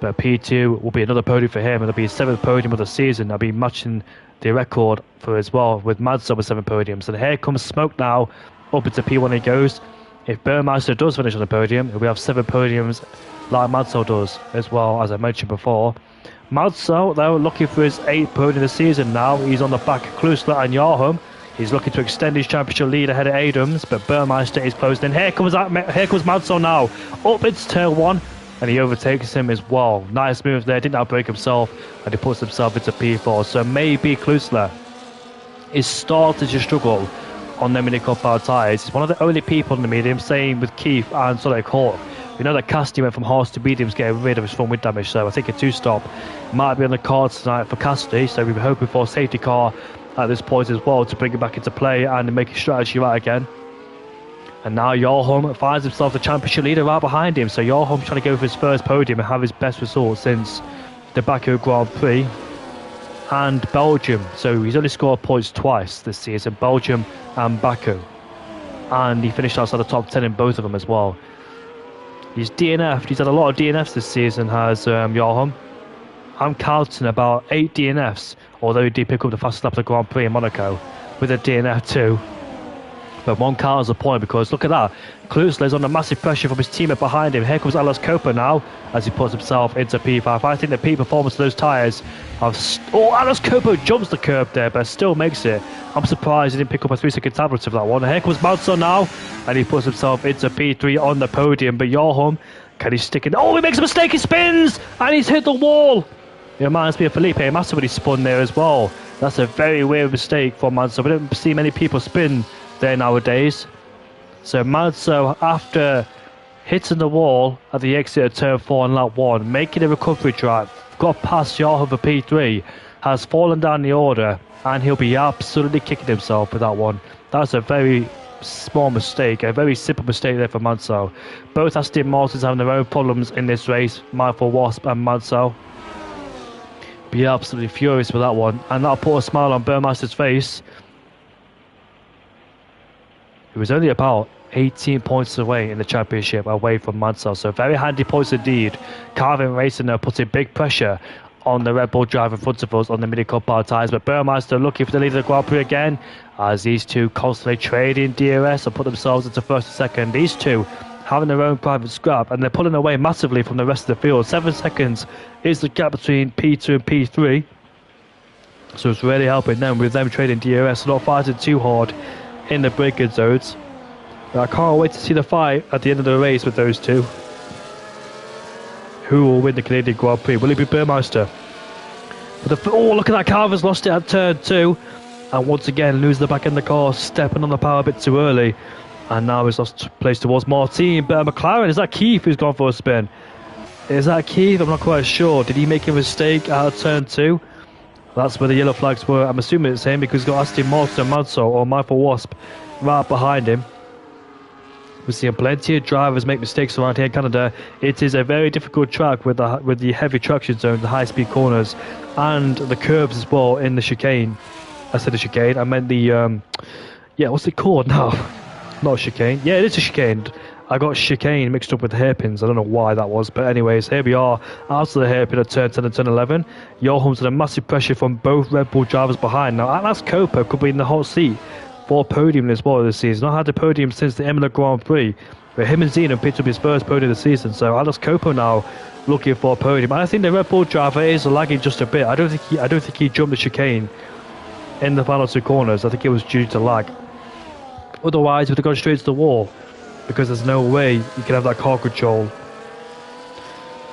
But P2 will be another podium for him. It'll be his 7th podium of the season. I'll be matching the record for as well with Madzo with 7 podiums. And here comes Smoke now. Up into P1 he goes. If Burmeister does finish on the podium, he'll have 7 podiums like Madzo does as well, as I mentioned before. Madzo, though, looking for his 8th podium of the season now. He's on the back of Klusler and Joachim. He's looking to extend his championship lead ahead of Adams, but Burmeister is closed in. Here comes Madzo now. Up into turn 1, and he overtakes him as well. Nice move there, didn't outbrake himself, and he puts himself into P4. So maybe Klusler is starting to struggle on the mini compound tyres. He's one of the only people in the medium, same with Keith and Sonic Hawk. We know that Cassidy went from harsh to mediums, getting rid of his front wing damage, so I think a 2-stop might be on the cards tonight for Cassidy, so we're hoping for a safety car at this point as well to bring it back into play and make his strategy right again. And now Joachim finds himself the championship leader right behind him, so Joachim's trying to go for his first podium and have his best result since the Baku Grand Prix and Belgium. So he's only scored points twice this season, Belgium and Baku, and he finished outside the top 10 in both of them as well. He's DNF'd. He's had a lot of DNFs this season, has Joachim. I'm counting about 8 DNFs, although he did pick up the fastest lap of the Grand Prix in Monaco with a DNF too. But one count as a point, because look at that. Kloosler's under massive pressure from his teammate behind him. Here comes Alex Copa now as he puts himself into P5. I think the peak performance of those tyres have... Alex Copa jumps the curb there, but still makes it. I'm surprised he didn't pick up a 3-second tablet of that one. Here comes Manso now, and he puts himself into P3 on the podium. But Joachim, can he stick in? Oh, he makes a mistake, he spins, and he's hit the wall. It reminds me of Felipe Massa when he spun there as well. That's a very weird mistake for Manso. We don't see many people spin there nowadays. So Manso, after hitting the wall at the exit of turn 4 in lap 1, making a recovery drive, got past Joachim for P3, has fallen down the order, and he'll be absolutely kicking himself with that one. That's a very small mistake, a very simple mistake there for Manso. Both Aston Martins having their own problems in this race, Mindful Wasp and Manso. Be absolutely furious with that one, and that'll put a smile on Burmeister's face. He was only about 18 points away in the championship, away from Mansell, so very handy points indeed. Carvin Racing now putting big pressure on the Red Bull driver in front of us on the mini compound tyres, but Burmeister looking for the lead of the Grand Prix again, as these two constantly trading DRS and put themselves into first and second. These two having their own private scrap, and they're pulling away massively from the rest of the field. 7 seconds is the gap between P2 and P3, so it's really helping them with them trading DRS, not fighting too hard in the braking zones. But I can't wait to see the fight at the end of the race with those two. Who will win the Canadian Grand Prix? Will it be Burmeister? But look at that, Carver's lost it at turn 2, and once again lose the back end of the car, stepping on the power a bit too early, and now he's lost place towards Martin. But McLaren, is that Keith who's gone for a spin? Is that Keith? I'm not quite sure. Did he make a mistake out of turn 2? That's where the yellow flags were. I'm assuming it's him because he's got Aston Martin and Manso or Mindful Wasp right behind him. We're seeing plenty of drivers make mistakes around here in Canada. It is a very difficult track with the heavy traction zone, the high-speed corners, and the curbs as well in the chicane. I said the chicane. I meant the yeah, what's it called now? Not a chicane. Yeah, it is a chicane. I got chicane mixed up with hairpins. I don't know why that was, but anyways, here we are out of the hairpin at turn 10 and turn 11. Joachim's under massive pressure from both Red Bull drivers behind. Now, Atlas Copa could be in the hot seat for podium as well this season. Not had a podium since the Imola Grand Prix, but him and Zeno picked up his first podium of the season. So Atlas Copa now looking for a podium. And I think the Red Bull driver is lagging just a bit. I don't think he jumped the chicane in the final 2 corners. I think it was due to lag. Otherwise, he would have gone straight to the wall, because there's no way you can have that car control.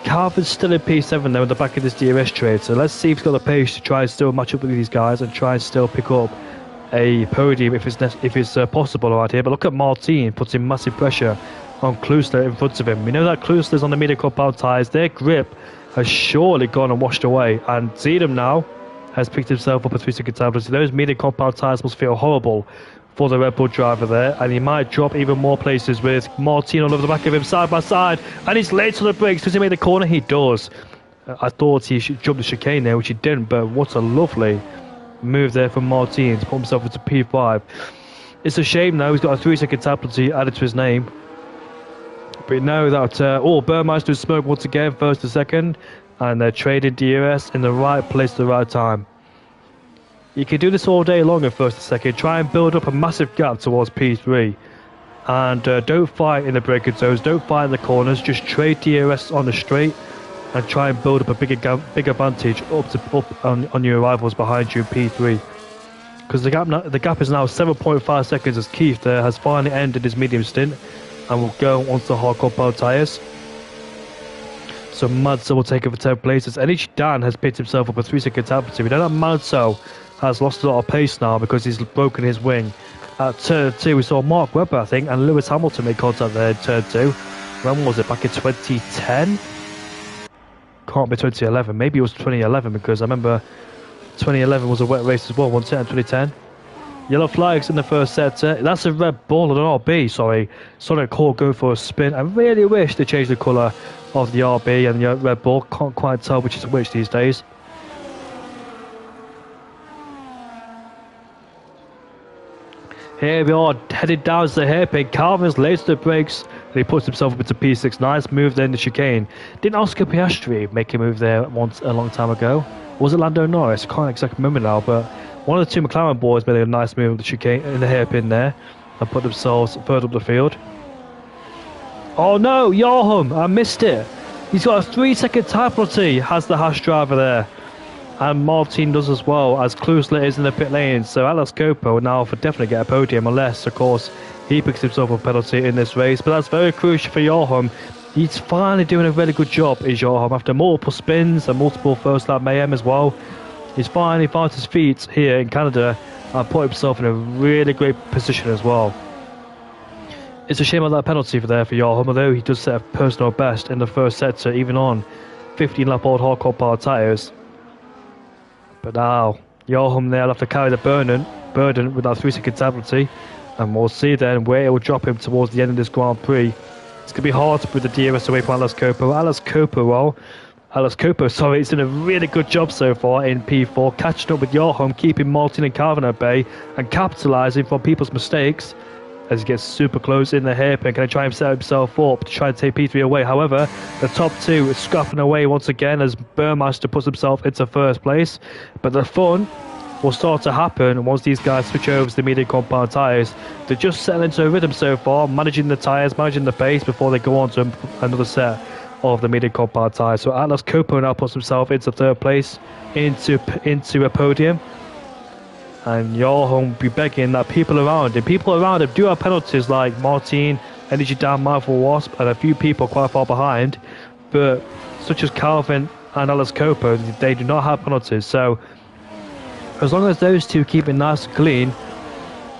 Carver's still in P7 though in the back of this DRS trade, so let's see if he's got the pace to try and still match up with these guys and try and still pick up a podium if it's possible around here. But look at Martin putting massive pressure on Kloosler in front of him. We know that Kloosler's on the medium compound tyres. Their grip has surely gone and washed away, and Zedam now has picked himself up a 3-second tablet. So those medium compound tyres must feel horrible for the Red Bull driver there, and he might drop even more places with Martin all over the back of him side by side, and he's late to the brakes. Does he make the corner? He does. I thought he should jump the chicane there, which he didn't, but what a lovely move there from Martin to put himself into P5. It's a shame now he's got a 3-second tablet added to his name. But we know that Burmeister smoke once again, first to second, and they're trading DRS in the right place at the right time. You can do this all day long in first and second. Try and build up a massive gap towards P3. And don't fight in the braking zones. Don't fight in the corners. Just trade DRS on the straight and try and build up a big advantage up on your rivals behind you in P3. Because the gap is now 7.5 seconds as Keith there has finally ended his medium stint and will go onto the hard compound tyres. So Manso will take over 10 places. And each Dan has picked himself up a 3-second tablet. We know that Manso has lost a lot of pace now because he's broken his wing At turn 2, we saw Mark Webber, I think, and Lewis Hamilton make contact there in turn 2. When was it? Back in 2010? Can't be 2011. Maybe it was 2011 because I remember 2011 was a wet race as well, wasn't it, in 2010? Yellow flags in the first sector. That's a red ball on an RB, sorry. Sonic Hawk going for a spin. I really wish they changed the colour of the RB and the red ball. Can't quite tell which is which these days. Here we are, headed down to the hairpin. Calvin's late to the brakes. And he puts himself up into P6. Nice move there in the chicane. Didn't Oscar Piastri make a move there once a long time ago? Or was it Lando Norris? Can't exactly remember now, but one of the two McLaren boys made a nice move in the chicane in the hairpin there and put themselves further up the field. Oh no, Joachim, I missed it. He's got a 3-second time penalty, has the Haas driver there. And Martin does as well, as Klusler is in the pit lane. So Alex Copo will now for definitely get a podium, unless, of course, he picks himself a penalty in this race. But that's very crucial for Joachim. He's finally doing a really good job, is Joachim, after multiple spins and multiple first lap mayhem as well. He's finally found his feet here in Canada and put himself in a really great position as well. It's a shame about that penalty for Joachim, although he does set a personal best in the first sector, even on 15-lap-old hardcore power tyres. But now, Joachim there will have to carry the burden with that 3-second penalty, and we'll see then where it will drop him towards the end of this Grand Prix. It's going to be hard to put the DRS away from Alex Copo. Alex Copo, he's done a really good job so far in P4, catching up with Joachim, keeping Martin and Calvin at bay, and capitalising from people's mistakes as he gets super close in the hairpin. Can he try and set himself up to try and take P3 away? However, the top two is scrapping away once again as Burmeister puts himself into first place. But the fun will start to happen once these guys switch over to the medium compound tyres. They're just settling into a rhythm so far, managing the tyres, managing the pace before they go on to another set of the medium compound tyres. So Atlas Copo now puts himself into third place, into a podium. And Joachim will be begging that people around him do have penalties like Martin, Energy Down, Mindful Wasp, and a few people quite far behind, but such as Calvin and Alex Copo, they do not have penalties. So as long as those two keep it nice and clean,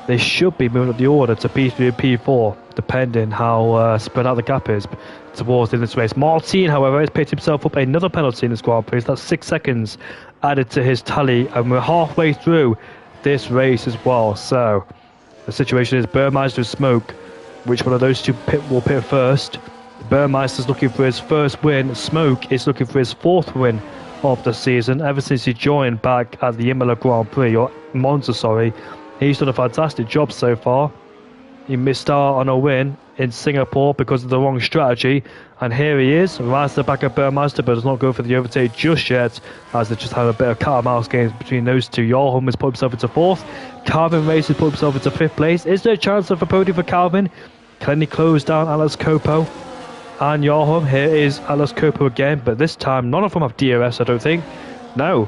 they should be moving up the order to P3 and P4, depending how spread out the gap is towards the end of this race. Martin, however, has picked himself up another penalty in this Grand Prix. That's 6 seconds added to his tally, and we're halfway through this race as well. So the situation is Burmeister and Smoke. Which one of those two will pit first? Burmeister's looking for his first win. Smoke is looking for his 4th win of the season ever since he joined back at the Imola Grand Prix, or Monza, sorry. He's done a fantastic job so far. He missed out on a win in Singapore because of the wrong strategy, and here he is, right at the back of Burmeister, but does not go for the overtake just yet, as they just have a bit of cat and mouse games between those two. Joachim has put himself into 4th. Calvin Race has put himself into 5th place. Is there a chance of a podium for Calvin? Can he close down Alex Copo and Joachim? Here is Alex Copo again, but this time none of them have DRS, I don't think. No,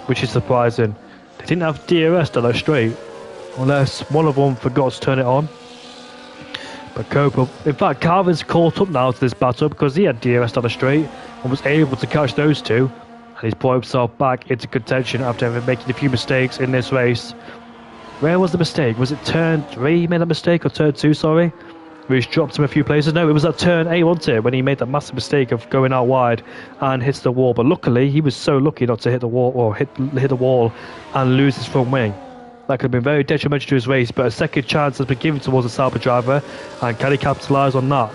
which is surprising. They didn't have DRS down that straight, unless one of them forgot to turn it on. But Copo, in fact, Calvin's caught up now to this battle because he had DRS down the straight and was able to catch those two, and he's brought himself back into contention after making a few mistakes in this race. Where was the mistake? Was it turn 3 he made that mistake, or turn 2, sorry? Where he's dropped him a few places? No, it was at turn 8, wasn't it, when he made that massive mistake of going out wide and hits the wall. But luckily, he was so lucky not to hit the wall, or hit the wall and lose his front wing. That could have been very detrimental to his race, but a second chance has been given towards the Sauber driver, and can he capitalise on that?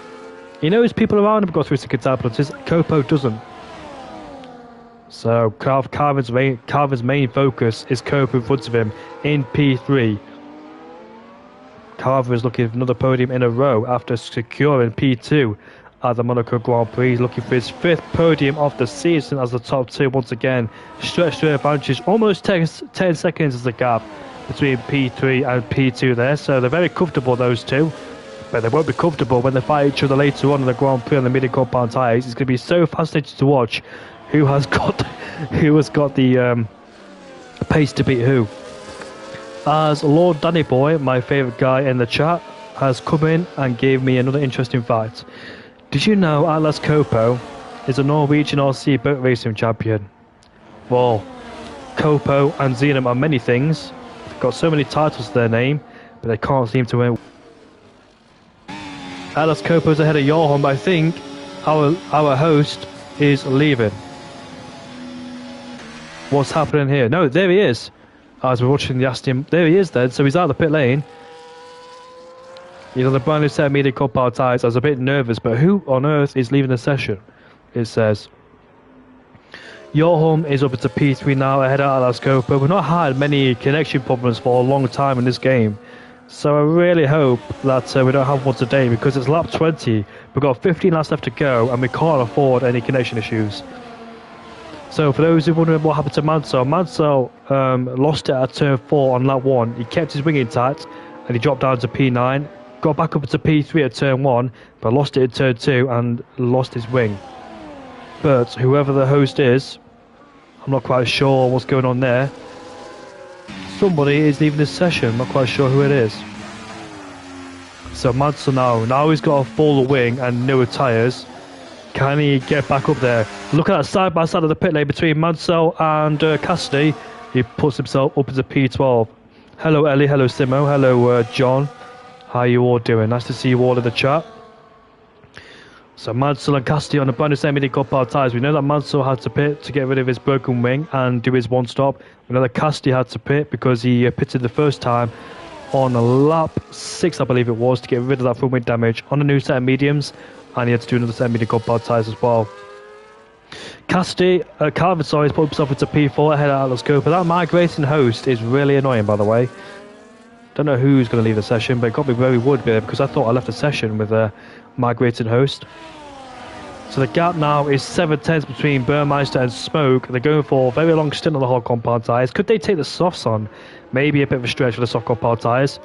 He knows people around him got 3 second time penalties. Copo doesn't. So Calvin's main focus is Copo in front of him in P3. Carver is looking for another podium in a row after securing P2 at the Monaco Grand Prix. He's looking for his 5th podium of the season as the top two once again stretch their advantages. Almost 10 seconds is the gap between P3 and P2 there, so they're very comfortable, those two, but they won't be comfortable when they fight each other later on in the Grand Prix on the medium compound tyres. It's going to be so fascinating to watch who has got the pace to beat who. As Lord Danny Boy, my favourite guy in the chat, has come in and gave me another interesting fact. Did you know Atlas Copo is a Norwegian RC boat racing champion? Well, Copo and Xenom are many things. Got so many titles to their name, but they can't seem to win. Atlas Coppo's ahead of Johan, but I think our host is leaving. What's happening here? No, there he is. As we're watching the Aston, there he is then. So he's out of the pit lane. He's on the brand new set of media compound tyres. I was a bit nervous, but who on earth is leaving the session? It says Johan is up into P3 now ahead of Atlas Coppo. We've not had many connection problems for a long time in this game. So I really hope that we don't have one today, because it's lap 20. We've got 15 laps left to go and we can't afford any connection issues. So for those who wondering what happened to Mansell lost it at turn 4 on lap 1. He kept his wing intact and he dropped down to P9. Got back up to P3 at turn 1, but lost it at turn 2 and lost his wing. But whoever the host is, I'm not quite sure what's going on there. Somebody is leaving this session, I'm not quite sure who it is. So Mansell now he's got a full wing and newer tyres. Can he get back up there? Look at that side by side of the pit lane between Mansell and Cassidy. He puts himself up into P12. Hello Ellie, hello Simo, hello John. How you all doing? Nice to see you all in the chat. So Mansell and Cassidy on the brand new semi compound tyres. We know that Mansell had to pit to get rid of his broken wing and do his one stop. We know that Cassidy had to pit because he pitted the first time on lap 6, I believe it was, to get rid of that front wing damage on a new set of mediums, and he had to do another set of medium compound tyres as well. Cassidy, Calvin, sorry, has put himself into P4 ahead of Atlas Coppo. That migrating host is really annoying, by the way. Don't know who's going to leave the session, but it got me very worried there because I thought I left the session with a migrating host. So the gap now is 7/10 between Burmeister and Smoke. They're going for a very long stint on the hard compound tyres. Could they take the softs on? Maybe a bit of a stretch for the soft compound tyres.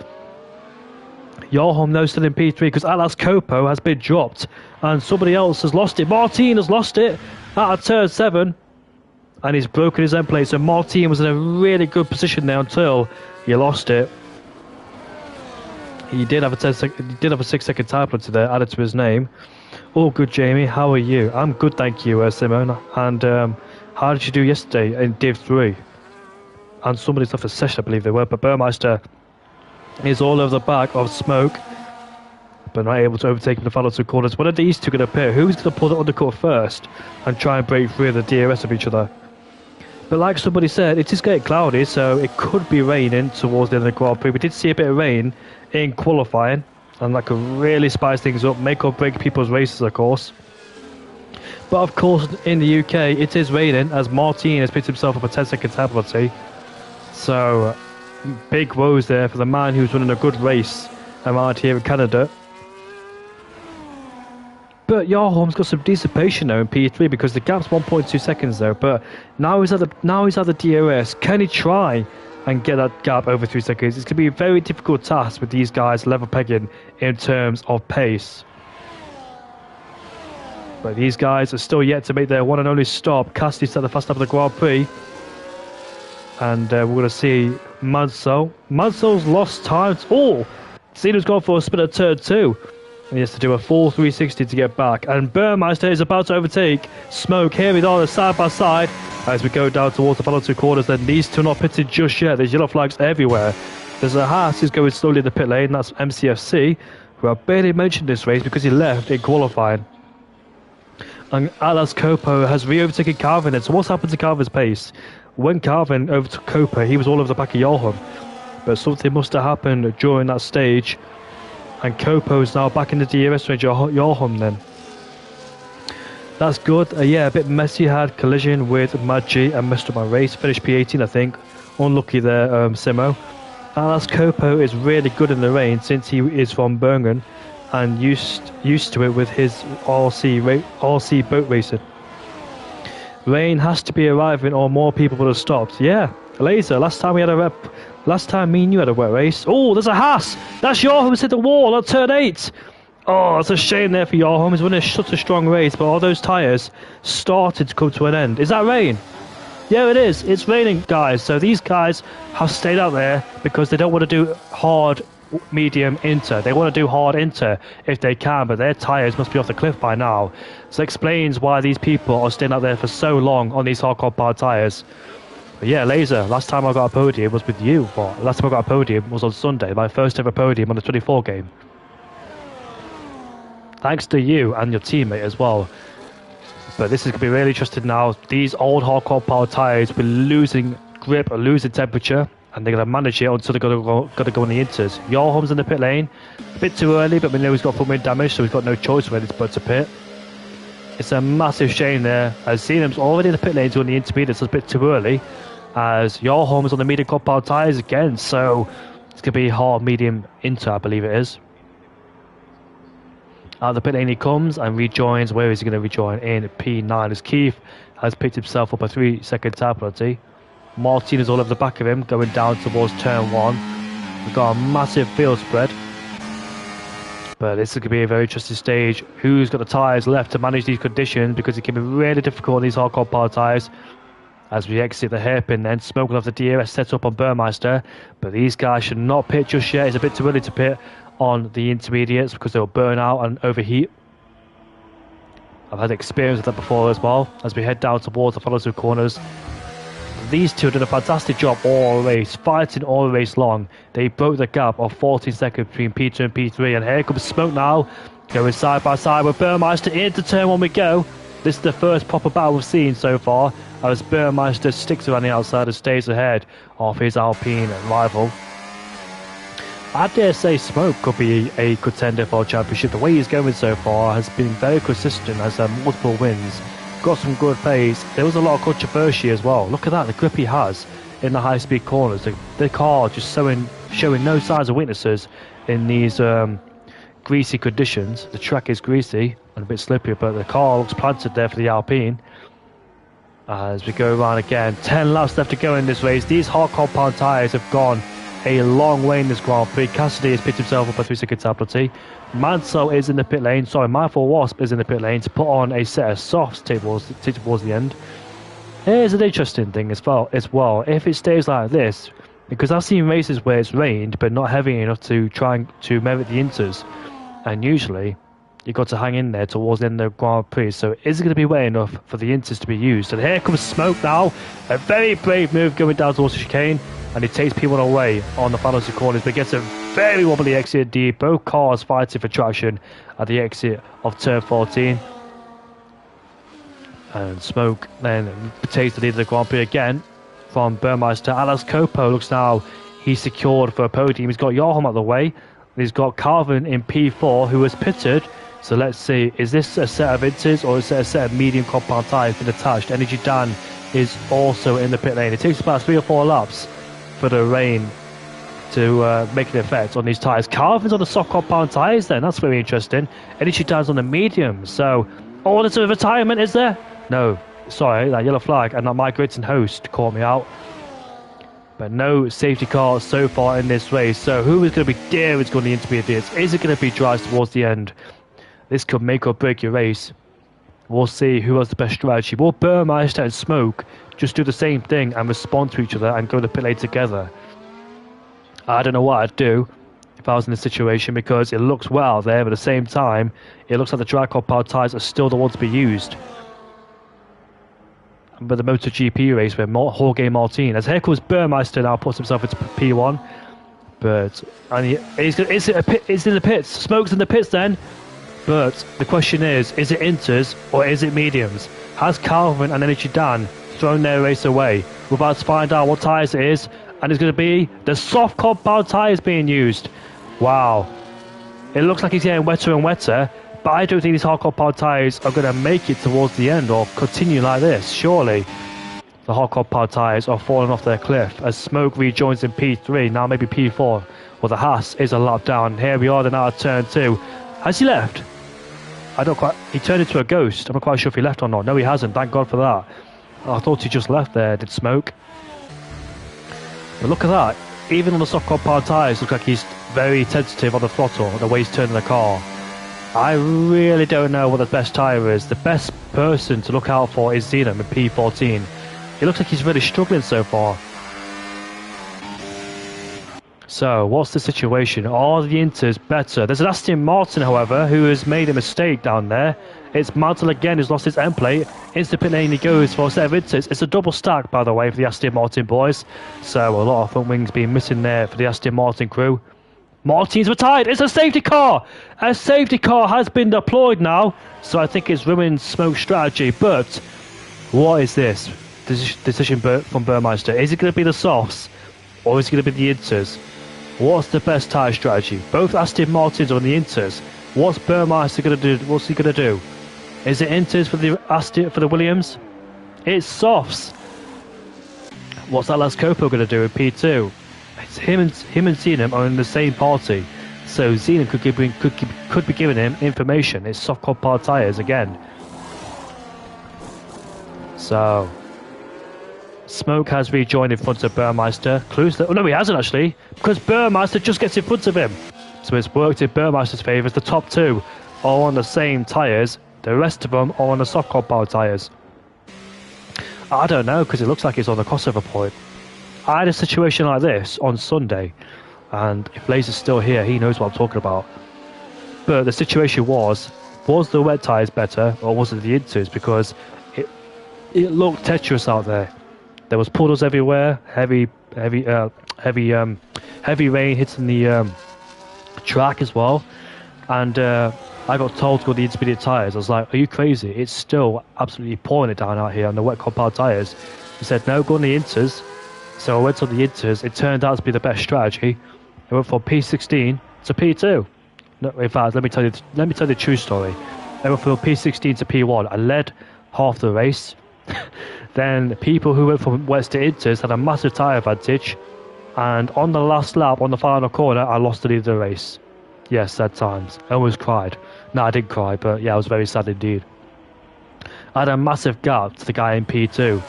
Johan though still in P3 because Atlas Coppo has been dropped and somebody else has lost it. Martin has lost it at turn 7 and he's broken his end plate. So Martin was in a really good position there until he lost it. He did have a 6-second time penalty there added to his name. All good, Jamie. How are you? I'm good, thank you, Simone. And how did you do yesterday in Div 3? And somebody's left a session, I believe they were. But Burmeister is all over the back of Smoke, but not able to overtake him in the final 2 corners. One of these two going to appear. Who's going to pull the undercut first and try and break free of the DRS of each other? But like somebody said, it is getting cloudy, so it could be raining towards the end of the Grand Prix. We did see a bit of rain in qualifying, and that could really spice things up, make or break people's races, of course. But of course, in the UK, it is raining, as Martin has picked himself up a 10-second time penalty. So, big woes there for the man who's running a good race around here in Canada. But Johan's got some dissipation now in P3 because the gap's 1.2 seconds though. But now he's at the DRS. Can he try and get that gap over 3 seconds? It's going to be a very difficult task with these guys level pegging in terms of pace. But these guys are still yet to make their one and only stop. Cassidy set the fast lap of the Grand Prix. And we're going to see Mansell. Mansell's lost time. Oh! Cena's gone for a spin at turn 2. And he has to do a full 360 to get back. And Burmeister is about to overtake Smoke. Here we are, side by side. As we go down towards the final 2 corners. Then these two are not pitted just yet. There's yellow flags everywhere. There's a Haas who's going slowly in the pit lane. That's MCFC, who I barely mentioned this race because he left in qualifying. And Atlas Coppo has re-overtaken Calvin. And so what's happened to Calvin's pace? When Calvin overtook Coppo, he was all over the back of Johan. But something must have happened during that stage. And Coppo is now back in the DRS range of Johan then. That's good. Yeah, a bit messy. Had collision with Maggi and messed up my race. Finished P18, I think. Unlucky there, Simo. Atlas Coppo is really good in the rain since he is from Bergen and used to it with his RC boat racing. Rain has to be arriving or more people would have stopped. Yeah, Laser, last time me and you had a wet race. Oh, there's a Haas! That's Johan who's hit the wall at turn 8! Oh, it's a shame there for Johan. He's running such a strong race, but all those tyres started to come to an end. Is that rain? Yeah, it is. It's raining, guys. So these guys have stayed out there because they don't want to do hard, medium, inter. They want to do hard inter if they can, but their tyres must be off the cliff by now. So it explains why these people are staying out there for so long on these hard compound tyres. But yeah, Laser, last time I got a podium was with you. But last time I got a podium was on Sunday, my first ever podium on the 24 game. Thanks to you and your teammate as well. But this is going to be really interesting now. These old hardcore power tyres will losing grip or losing temperature, and they're going to manage it until they're going to go on the inters. Yorholm's in the pit lane. A bit too early, but we know he's got foot mid damage, so he's got no choice really but to pit. It's a massive shame there, as Zenum's already in the pit lane doing the intermediate, so it's a bit too early. As Yorholm's on the medium compound tyres again, so it's going to be hard medium inter, I believe it is. Out of the pit lane he comes and rejoins. Where is he going to rejoin? In P9 as Keith has picked himself up a 3-second tire penalty. Martin is all over the back of him, going down towards turn 1. We've got a massive field spread. But this is going to be a very interesting stage. Who's got the tyres left to manage these conditions? Because it can be really difficult on these hardcore power tyres. As we exit the hairpin then, Smoke will have the DRS set up on Burmeister. But these guys should not pit just yet. It's a bit too early to pit on the intermediates because they'll burn out and overheat. I've had experience with that before as well. As we head down towards the follow-through corners, these two did a fantastic job all race, fighting all race long. They broke the gap of 14 seconds between P2 and P3, and here comes Smoke now, going side by side with Burmeister. Into turn 1 we go. This is the first proper battle we've seen so far, as Burmeister sticks around the outside and stays ahead of his Alpine rival. I dare say Smoke could be a contender for a championship. The way he's going so far has been very consistent, has multiple wins, got some good pace. There was a lot of controversy as well. Look at that, the grip he has in the high-speed corners. The car just showing no signs of weaknesses in these greasy conditions. The track is greasy and a bit slippery, but the car looks planted there for the Alpine. As we go around again, 10 laps left to go in this race. These hard compound tyres have gone a long way in this Grand Prix. Cassidy has picked himself up a 3-second tire penalty. Mansell is in the pit lane. Sorry, Mindful Wasp is in the pit lane to put on a set of softs towards the end. Here's an interesting thing as well. If it stays like this, because I've seen races where it's rained but not heavy enough to try to merit the inters, and usually you've got to hang in there towards the end of the Grand Prix. So is it going to be wet enough for the inters to be used? And here comes Smoke now. A very brave move going down towards the chicane. And he takes P1 away on the final two corners, but gets a very wobbly exit D. Both cars fighting for traction at the exit of turn 14. And Smoke then takes the lead of the Grand Prix again from Burmeister. Alex Copo looks now he's secured for a podium. He's got Yorholm out the way. He's got Calvin in P4 who was pitted. So let's see, is this a set of inters or is it a set of medium compound tyres been attached? Energy Dan is also in the pit lane. It takes about 3 or 4 laps for the rain to make an effect on these tyres. Calvin's on the soft compound tyres then, that's very interesting. Energy Dan's on the medium, so there's a retirement, is there? No, sorry, that yellow flag and that migrating host caught me out. But no safety cars so far in this race, so who is going to be daring to go on the intermediates? Is it going to be Drives towards the end? This could make or break your race. We'll see who has the best strategy. Will Burmeister and Smoke just do the same thing and respond to each other and go to the pit lane together? I don't know what I'd do if I was in this situation, because it looks well there, but at the same time, it looks like the drag compound tyres are still the ones to be used. But the MotoGP race where Jorge Martin, as here comes Burmeister now, puts himself into P1. But he's in the pits. Smoke's in the pits then. But the question is it inters or is it mediums? Has Calvin and Energy Dan thrown their race away? We're about to find out what tyres it is, and it's going to be the soft compound tyres being used. Wow. It looks like he's getting wetter and wetter, but I don't think these hard compound tyres are going to make it towards the end or continue like this. Surely the hard compound tyres are falling off their cliff as Smoke rejoins in P3, now maybe P4. Well, the Haas is a lap down. Here we are then out of turn 2. Has he left? He turned into a ghost. I'm not quite sure if he left or not. No, he hasn't. Thank God for that. I thought he just left there, did Smoke. But look at that. Even on the soft compound tyres, looks like he's very tentative on the throttle, the way he's turning the car. I really don't know what the best tyre is. The best person to look out for is Zenum in P14. It looks like he's really struggling so far. So, what's the situation? Are the Inters better? There's an Aston Martin, however, who has made a mistake down there. It's Mantle again who's lost his end plate. Into the pit lane he goes for a set of Inters. It's a double stack, by the way, for the Aston Martin boys. So, a lot of front wings being missing there for the Aston Martin crew. Martins retired. It's a safety car. A safety car has been deployed now. So, I think it's ruined Smoke's strategy. But, what is this? Decision from Burmeister. Is it going to be the softs? Or is it going to be the Inters? What's the best tyre strategy? Both Aston Martins are on the Inters. What's Burmeister going to do? What's he going to do? Is it Inters for the Williams? It's softs. What's Atlas Copo going to do in P2? It's him and Zenum are in the same party, so Zenum could be giving him information. It's soft compound tyres again. So Smoke has rejoined in front of Burmeister. Oh no, he hasn't actually, because Burmeister just gets in front of him. So it's worked in Burmeister's favour. The top two are on the same tyres. The rest of them are on the soft compound tyres. I don't know, because it looks like it's on the crossover point. I had a situation like this on Sunday, and if Laser's still here, he knows what I'm talking about. But the situation was the wet tyres better, or was it the Inters? Because it looked treacherous out there. There was puddles everywhere, heavy rain hitting the track as well, and I got told to go the intermediate tyres. I was like, "Are you crazy? It's still absolutely pouring it down out here on the wet compound tyres." He said, "No, go on the Inters." So I went on the Inters. It turned out to be the best strategy. I went from P16 to P2. No, in fact, let me tell you the true story. I went from P16 to P1. I led half the race. Then people who went from wets to Inters had a massive tyre advantage, and on the last lap, on the final corner, I lost the lead of the race. Yes, sad times. I almost cried. No, I didn't cry, but yeah, I was very sad indeed. I had a massive gap to the guy in P2.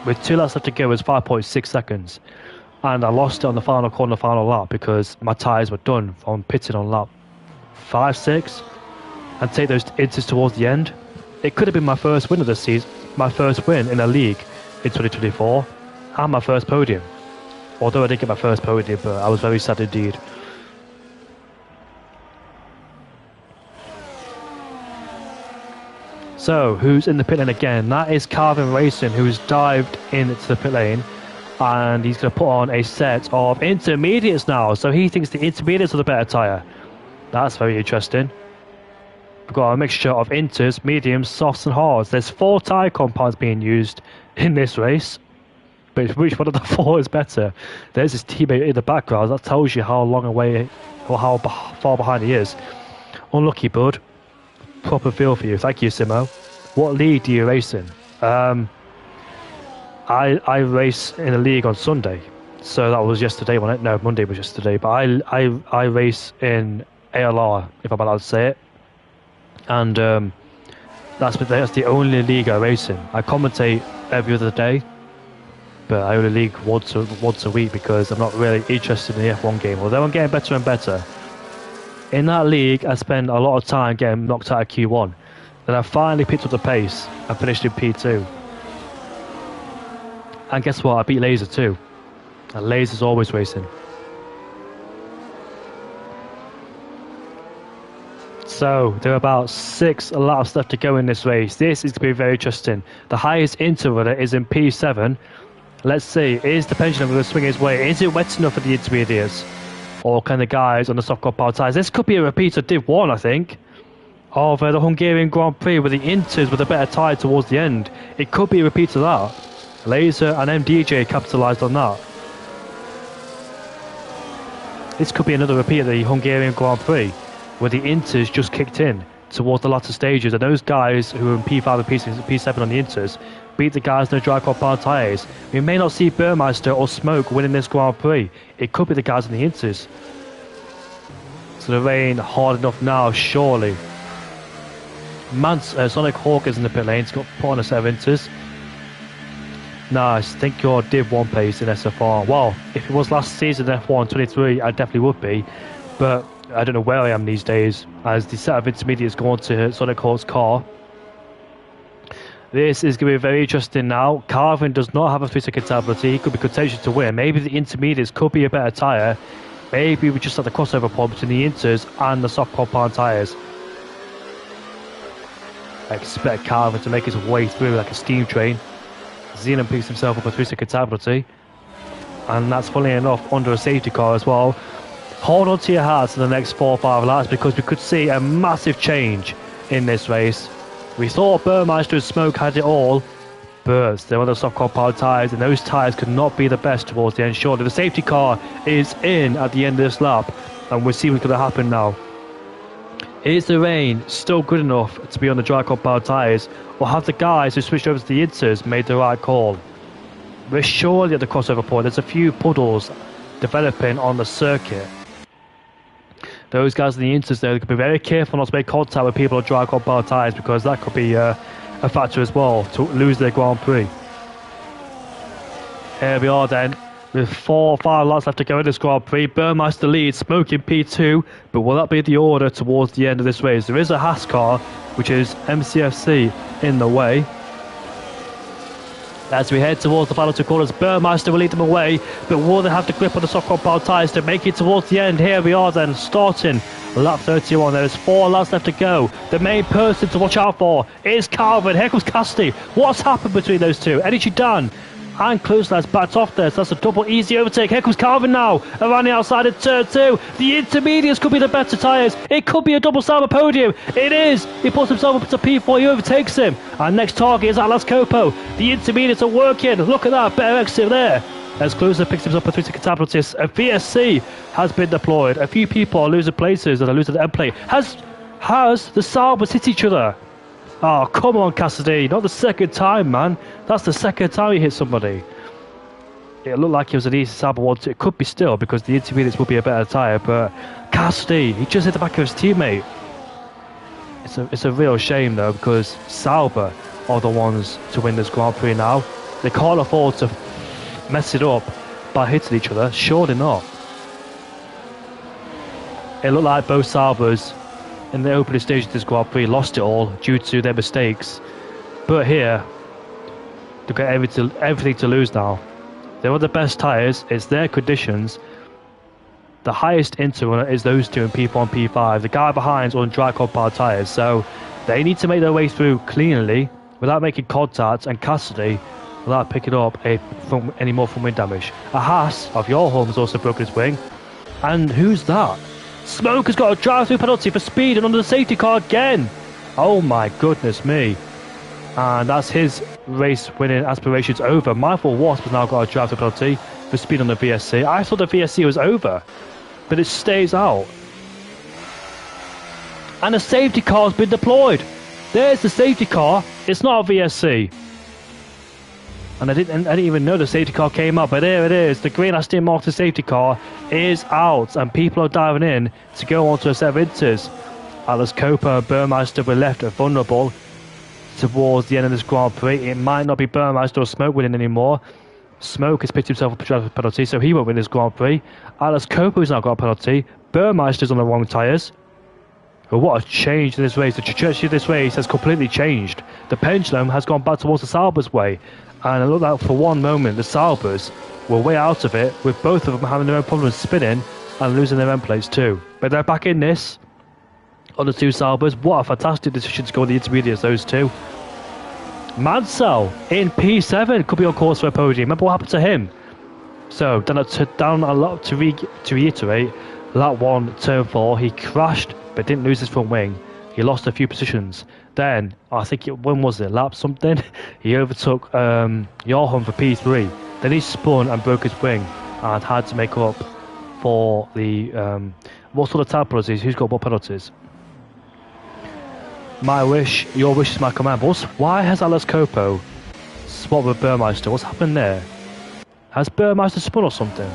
With 2 laps left to go, it was 5.6 seconds. And I lost it on the final corner, final lap, because my tyres were done from pitting on lap 5, 6, and take those Inters towards the end. It could have been my first win of the season, my first win in a league in 2024, and my first podium. Although I didn't get my first podium, but I was very sad indeed. So, who's in the pit lane again? That is Calvin Racing, who's dived into the pit lane, and he's going to put on a set of intermediates now. So he thinks the intermediates are the better tyre. That's very interesting. We've got a mixture of Inters, mediums, softs and hards. There's 4 tyre compounds being used in this race. But which one of the 4 is better? There's his teammate in the background. That tells you how long away or how far behind he is. Unlucky, bud. Proper feel for you. Thank you, Simo. What league do you race in? I race in a league on Sunday. So that was yesterday, wasn't it? No, Monday was yesterday. But I race in ALR, if I'm allowed to say it. And that's the only league I race in. I commentate every other day, but I only league once a week because I'm not really interested in the F1 game. Although I'm getting better and better. In that league, I spend a lot of time getting knocked out of Q1. Then I finally picked up the pace and finished in P2. And guess what? I beat Laser too. And Laser's always racing. So, there are about 6 laps left to go in this race. This is going to be very interesting. The highest interval is in P7. Let's see, is the pendulum going to swing its way? Is it wet enough for the intermediates? Or can the guys on the soft compound tyres? This could be a repeat of Div 1, I think, of the Hungarian Grand Prix with the Inters with a better tyre towards the end. It could be a repeat of that. Laser and MDJ capitalised on that. This could be another repeat of the Hungarian Grand Prix, where the Inters just kicked in towards the latter stages, and those guys who are in P5 and P7 on the Inters beat the guys in the dry compound tyres. We may not see Burmeister or Smoke winning this Grand Prix. It could be the guys in the Inters. So the rain hard enough now, surely. Sonic Hawk is in the pit lane. He's got put on a set of Inters. Nice. Think you're Div 1 pace in SFR. Well, if it was last season F1 23, I definitely would be. But I don't know where I am these days, as the set of intermediates go on to Sonic Hawk's car. This is going to be very interesting now. Carvin does not have a 3-second time penalty. He could be contentious to win. Maybe the intermediates could be a better tyre. Maybe we just have the crossover point between the inters and the soft compound tyres. I expect Carvin to make his way through like a steam train. Zenon picks himself up a 3-second time penalty. And that's funny enough under a safety car as well. Hold on to your hats in the next 4 or 5 laps because we could see a massive change in this race. We thought Burmeister and Smoke had it all, but there were the soft compound tyres, and those tyres could not be the best towards the end. Surely the safety car is in at the end of this lap, and we'll see what's going to happen now. Is the rain still good enough to be on the dry compound tyres, or have the guys who switched over to the inters made the right call? We're surely at the crossover point. There's a few puddles developing on the circuit. Those guys in the inters there, they could be very careful not to make contact with people on dry compound tyres because that could be a factor as well to lose their Grand Prix. Here we are then, with 4 or 5 laps left to go in this Grand Prix. Burmeister leads, Smoke in P2, but will that be the order towards the end of this race? There is a Haas car, which is MCFC, in the way. As we head towards the final 2 corners, Burmeister will lead them away, but will they have the grip on the soft compound tyres to make it towards the end? Here we are then, starting lap 31. There is 4 laps left to go. The main person to watch out for is Carvin. Here comes Cassidy. What's happened between those two? Energy done. And Clouslas backed off there, so that's a double easy overtake. Here comes Carvin now, around the outside of turn 2. The intermediates could be the better tyres. It could be a double Sauber podium. It is. He puts himself up to P4, he overtakes him. And next target is Atlas Copo. The intermediates are working. Look at that, better exit there. As Clouslas picks himself up a 3-second time penalty. A VSC has been deployed. A few people are losing places and are losing the end plate. Has the Saubers hit each other? Oh, come on, Cassidy. Not the second time, man. That's the second time he hit somebody. It looked like it was an easy Sauber one. It could be still because the intermediates will be a better tyre, but Cassidy, he just hit the back of his teammate. It's a real shame, though, because Sauber are the ones to win this Grand Prix now. They can't afford to mess it up by hitting each other. Surely not. It looked like both Saubers in the opening stage of this Grand Prix lost it all due to their mistakes, but here they've got everything to lose now. They are the best tyres, it's their conditions. The highest interrunner is those two in P4 and P5. The guy behind's on dry compound tyres, so they need to make their way through cleanly without making contact, and Cassidy without picking up any more from wind damage. A Haas of your home has also broken his wing, and who's that? Smoke has got a drive-through penalty for speed and under the safety car again. Oh my goodness me. And that's his race-winning aspirations over. Mindful Wasp has now got a drive-through penalty for speed on the VSC. I thought the VSC was over, but it stays out. And a safety car has been deployed. There's the safety car. It's not a VSC. And I didn't even know the safety car came up, but there it is. The green Aston Martin safety car is out, and people are diving in to go onto a set of inters. Atlas Copa and Burmeister were left vulnerable towards the end of this Grand Prix. It might not be Burmeister or Smoke winning anymore. Smoke has picked himself up a driver's penalty, so he won't win this Grand Prix. Atlas Copa has now got a penalty. Burmeister's on the wrong tyres. But what a change in this race. The trajectory of this race has completely changed. The pendulum has gone back towards the Saubers' way. And it looked like for one moment the Saubers were way out of it, with both of them having their own problems spinning and losing their end plates too. But they're back in this on the 2 Saubers. What a fantastic decision to go on the intermediates, those two. Mansell in P7 could be on course for a podium. Remember what happened to him? So down a lot to reiterate. Lap 1, turn 4, he crashed but didn't lose his front wing. He lost a few positions. Then, I think, when was it? Lap something? He overtook Johan for P3. Then he spun and broke his wing and had to make up for the... what sort of time penalties? Who's got what penalties? My wish, your wish is my command. But why has Atlas Copo swapped with Burmeister? What's happened there? Has Burmeister spun or something?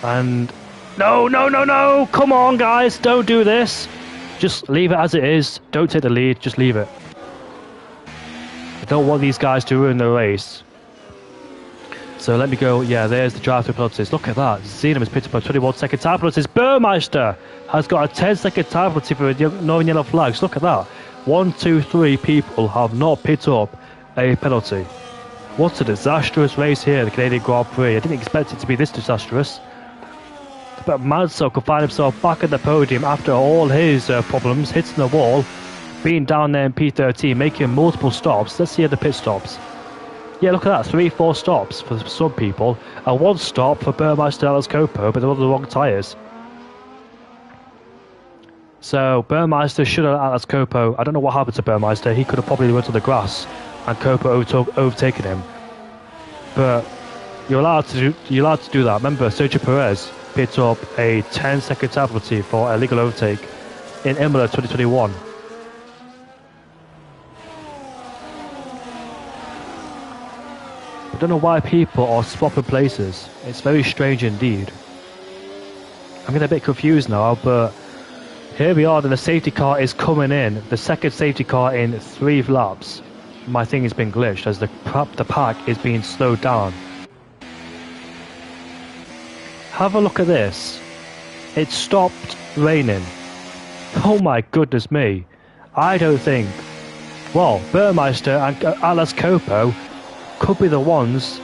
And... No! Come on, guys! Don't do this! Just leave it as it is. Don't take the lead. Just leave it. I don't want these guys to ruin the race. So let me go. Yeah, there's the drive-through penalties. Look at that. Zenon has picked up a 21-second time penalties. Burmeister has got a 10-second time penalty for ignoring yellow flags. Look at that. 1, 2, 3 people have not picked up a penalty. What a disastrous race here, the Canadian Grand Prix. I didn't expect it to be this disastrous. But Mansell could find himself back at the podium after all his problems, hitting the wall, being down there in P13, making multiple stops. Let's see the pit stops. Yeah, look at that, 3-4 stops for some people, and 1 stop for Burmeister and Alex Copo, but they're on the wrong tyres. So Burmeister should have Alex Copo. I don't know what happened to Burmeister. He could have probably went on the grass and Copo overtaken him. But you're allowed to do that. Remember, Sergio Perez picked up a 10-second penalty for illegal overtake in Imola 2021. I don't know why people are swapping places. It's very strange indeed. I'm getting a bit confused now, but here we are, then the safety car is coming in. The second safety car in 3 laps. My thing has been glitched as the pack is being slowed down. Have a look at this. It stopped raining. Oh my goodness me. I don't think... Well, Burmeister and Alex Copo could be the ones.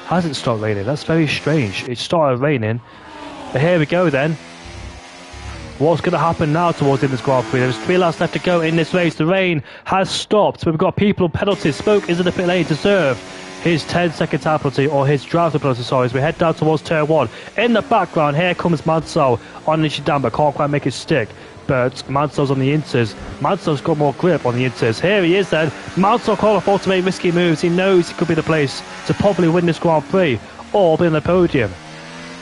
Hasn't stopped raining. That's very strange. It started raining. But here we go then. What's going to happen now towards the end of this Grand Prix? There's 3 laps left to go in this race. The rain has stopped. We've got people on penalties. Spoke is in the pit lane to serve his 10-second penalty, or his driver penalty, sorry, as we head down towards turn 1. In the background, here comes Mansell on Nishidamba. Can't quite make it stick, but Mansell's on the inters. Mansell's got more grip on the inters. Here he is then. Mansell can't afford to make risky moves. He knows he could be the place to probably win this Grand Prix or be on the podium.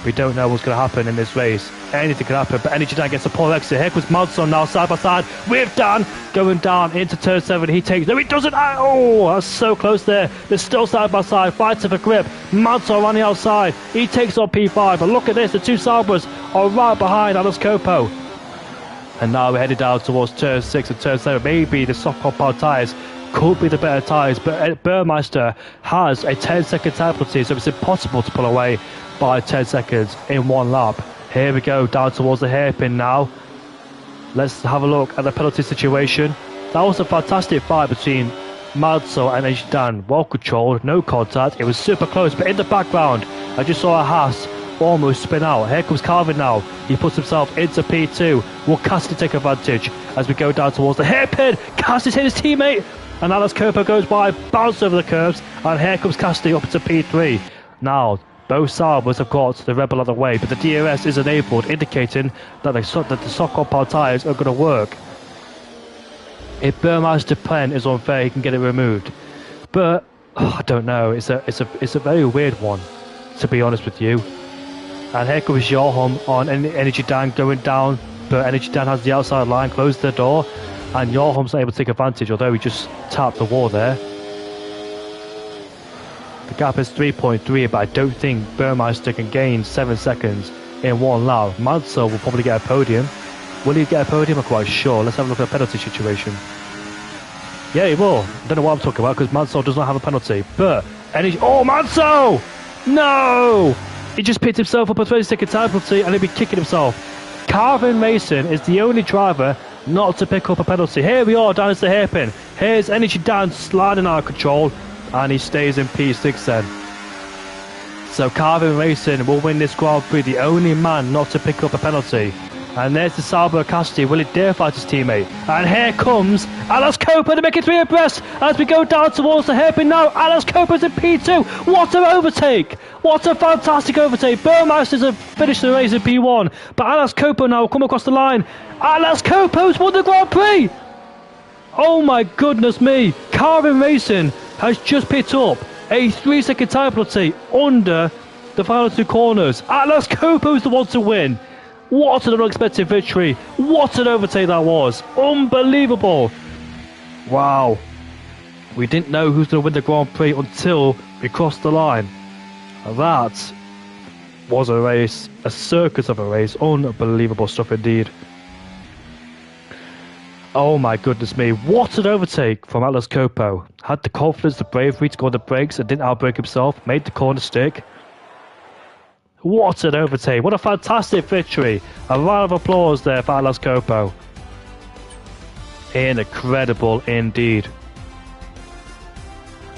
We don't know what's going to happen in this race. Anything can happen, but Energy Dan gets a poor exit. Here comes Mansell now, side by side with Dan, going down into turn 7. He takes... No, he doesn't! Oh, that's so close there. They're still side by side, fighting for grip. Mansell on the outside. He takes on P5, but look at this. The 2 Sabres are right behind Alex Copo. And now we're headed down towards turn 6 and turn 7. Maybe the soft compound tyres could be the better tyres, but Burmeister has a 10-second time penalty, so it's impossible to pull away by 10 seconds in 1 lap. Here we go, down towards the hairpin now. Let's have a look at the penalty situation. That was a fantastic fight between Mansell and Dan. Well controlled, no contact. It was super close, but in the background, I just saw a Haas almost spin out. Here comes Carvin now. He puts himself into P2. Will Cassidy take advantage as we go down towards the hairpin? Cassidy's hit his teammate, and Alex Copo goes by, bounce over the curves, and here comes Cassidy up to P3. Now, both Sabres have got the Rebel on the way, but the DRS is enabled, indicating that the soft compound tyres are going to work. If Burmeister's pen is unfair, he can get it removed. But I don't know. It's a very weird one, to be honest with you. And here comes Johan on Energy Dan going down, but Energy Dan has the outside line, closed the door, and Johan's not able to take advantage, although he just tapped the wall there. The gap is 3.3, but I don't think Burmeister can gain 7 seconds in 1 lap. Mansell will probably get a podium. Will he get a podium? I'm quite sure. Let's have a look at the penalty situation. Yeah, he will. I don't know what I'm talking about because Mansell does not have a penalty. But, oh, Mansell! No! He just picked himself up a 20-second time penalty and he'll be kicking himself. Carvin Mason is the only driver not to pick up a penalty. Here we are, down at the hairpin. Here's Energy Dan sliding out of control, and he stays in P6 then. So Carvin Racing will win this Grand Prix, the only man not to pick up a penalty. And there's the Sauber Cassidy. Will he dare fight his teammate? And here comes Alex Copo to make it 3 abreast as we go down towards the hairpin now. Alex Copo's in P2. What an overtake! What a fantastic overtake. Burmeister's have finished the race in P1, but Alex Copo now will come across the line. Alex Copo's won the Grand Prix! Oh my goodness me. Carvin Racing has just picked up a 3-second time penalty under the final 2 corners. Alex Copo's the one to win. What an unexpected victory. What an overtake that was. Unbelievable. Wow. We didn't know who's going to win the Grand Prix until we crossed the line. That was a race. A circus of a race. Unbelievable stuff indeed. Oh my goodness me. What an overtake from Alex Copo. Had the confidence, the bravery to go on the brakes and didn't outbrake himself. Made the corner stick. What an overtake. What a fantastic victory. A round of applause there for Alex Copo. Incredible indeed.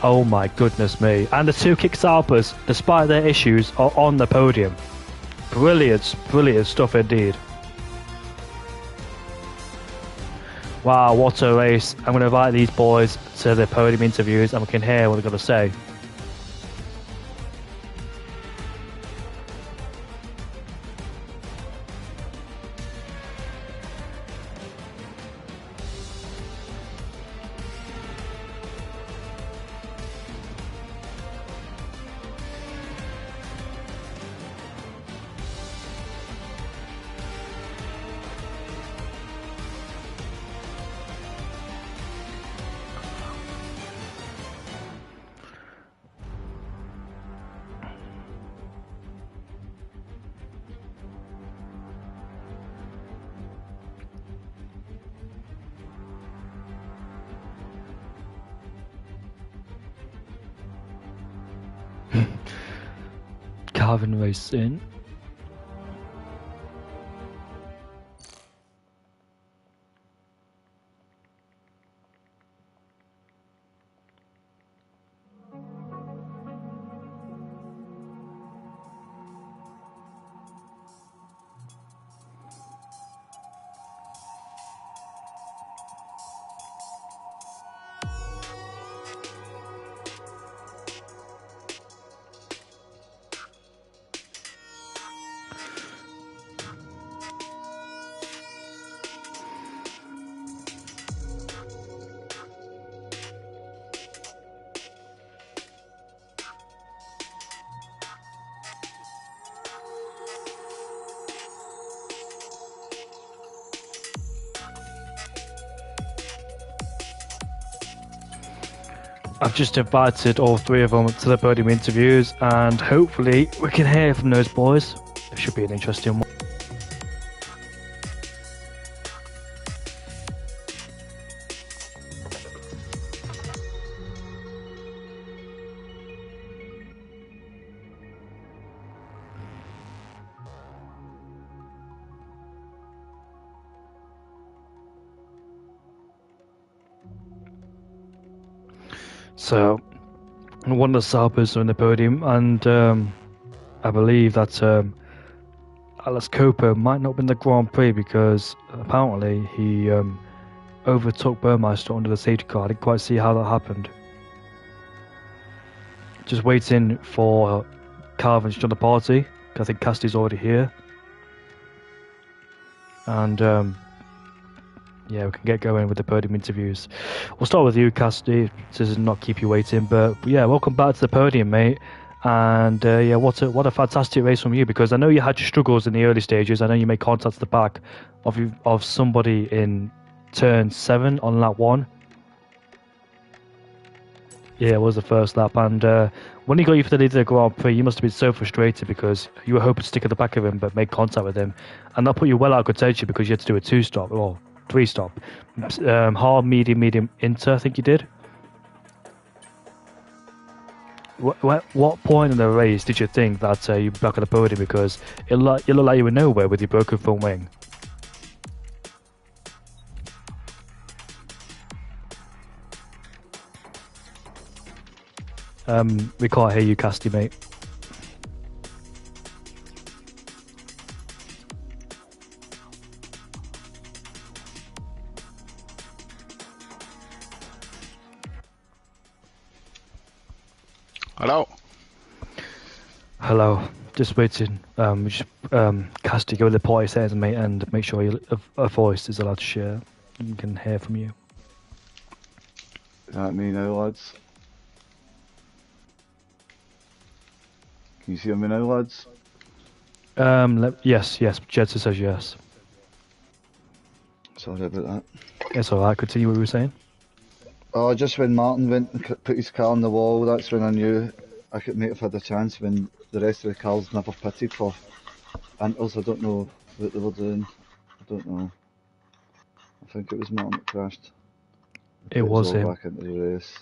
Oh my goodness me. And the two Kickstarters, despite their issues, are on the podium. Brilliant, brilliant stuff indeed. Wow, what a race. I'm going to invite these boys to the podium interviews and we can hear what they're going to say. Calvin Racing. I've just invited all three of them to the podium interviews and hopefully we can hear from those boys. It should be an interesting one. So, one of the Saubers are in the podium, and I believe that Alex Cooper might not win the Grand Prix because apparently he overtook Burmeister under the safety car. I didn't quite see how that happened. Just waiting for Calvin to join the party. I think Cassidy's already here. And yeah, we can get going with the podium interviews. We'll start with you, Cassidy, to not keep you waiting. But yeah, welcome back to the podium, mate. And yeah, what a fantastic race from you, because I know you had your struggles in the early stages. I know you made contact at the back of somebody in turn 7 on lap 1. Yeah, it was the first lap, and when he got you for the lead of the Grand Prix, you must have been so frustrated because you were hoping to stick at the back of him, but made contact with him, and that put you well out of contention because you had to do a 2-stop or 3-stop, hard, medium, inter. I think you did. What point in the race did you think that you'd be back on the podium, because it looked like you were nowhere with your broken front wing? We can't hear you, Casty, mate. Hello. Hello. Just waiting. Casty, go to the party settings, mate, and make sure a voice is allowed to share. And we can hear from you. Is that me now, lads? Can you see me now, lads? Yes. Jedson says yes. Sorry about that. It's alright, continue what we were saying. Oh, just when Martin went and put his car on the wall, that's when I knew I could might have had a chance, when the rest of the cars never pitted for inters. I don't know what they were doing. I don't know. I think it was Martin that crashed. It was him. Back into the race.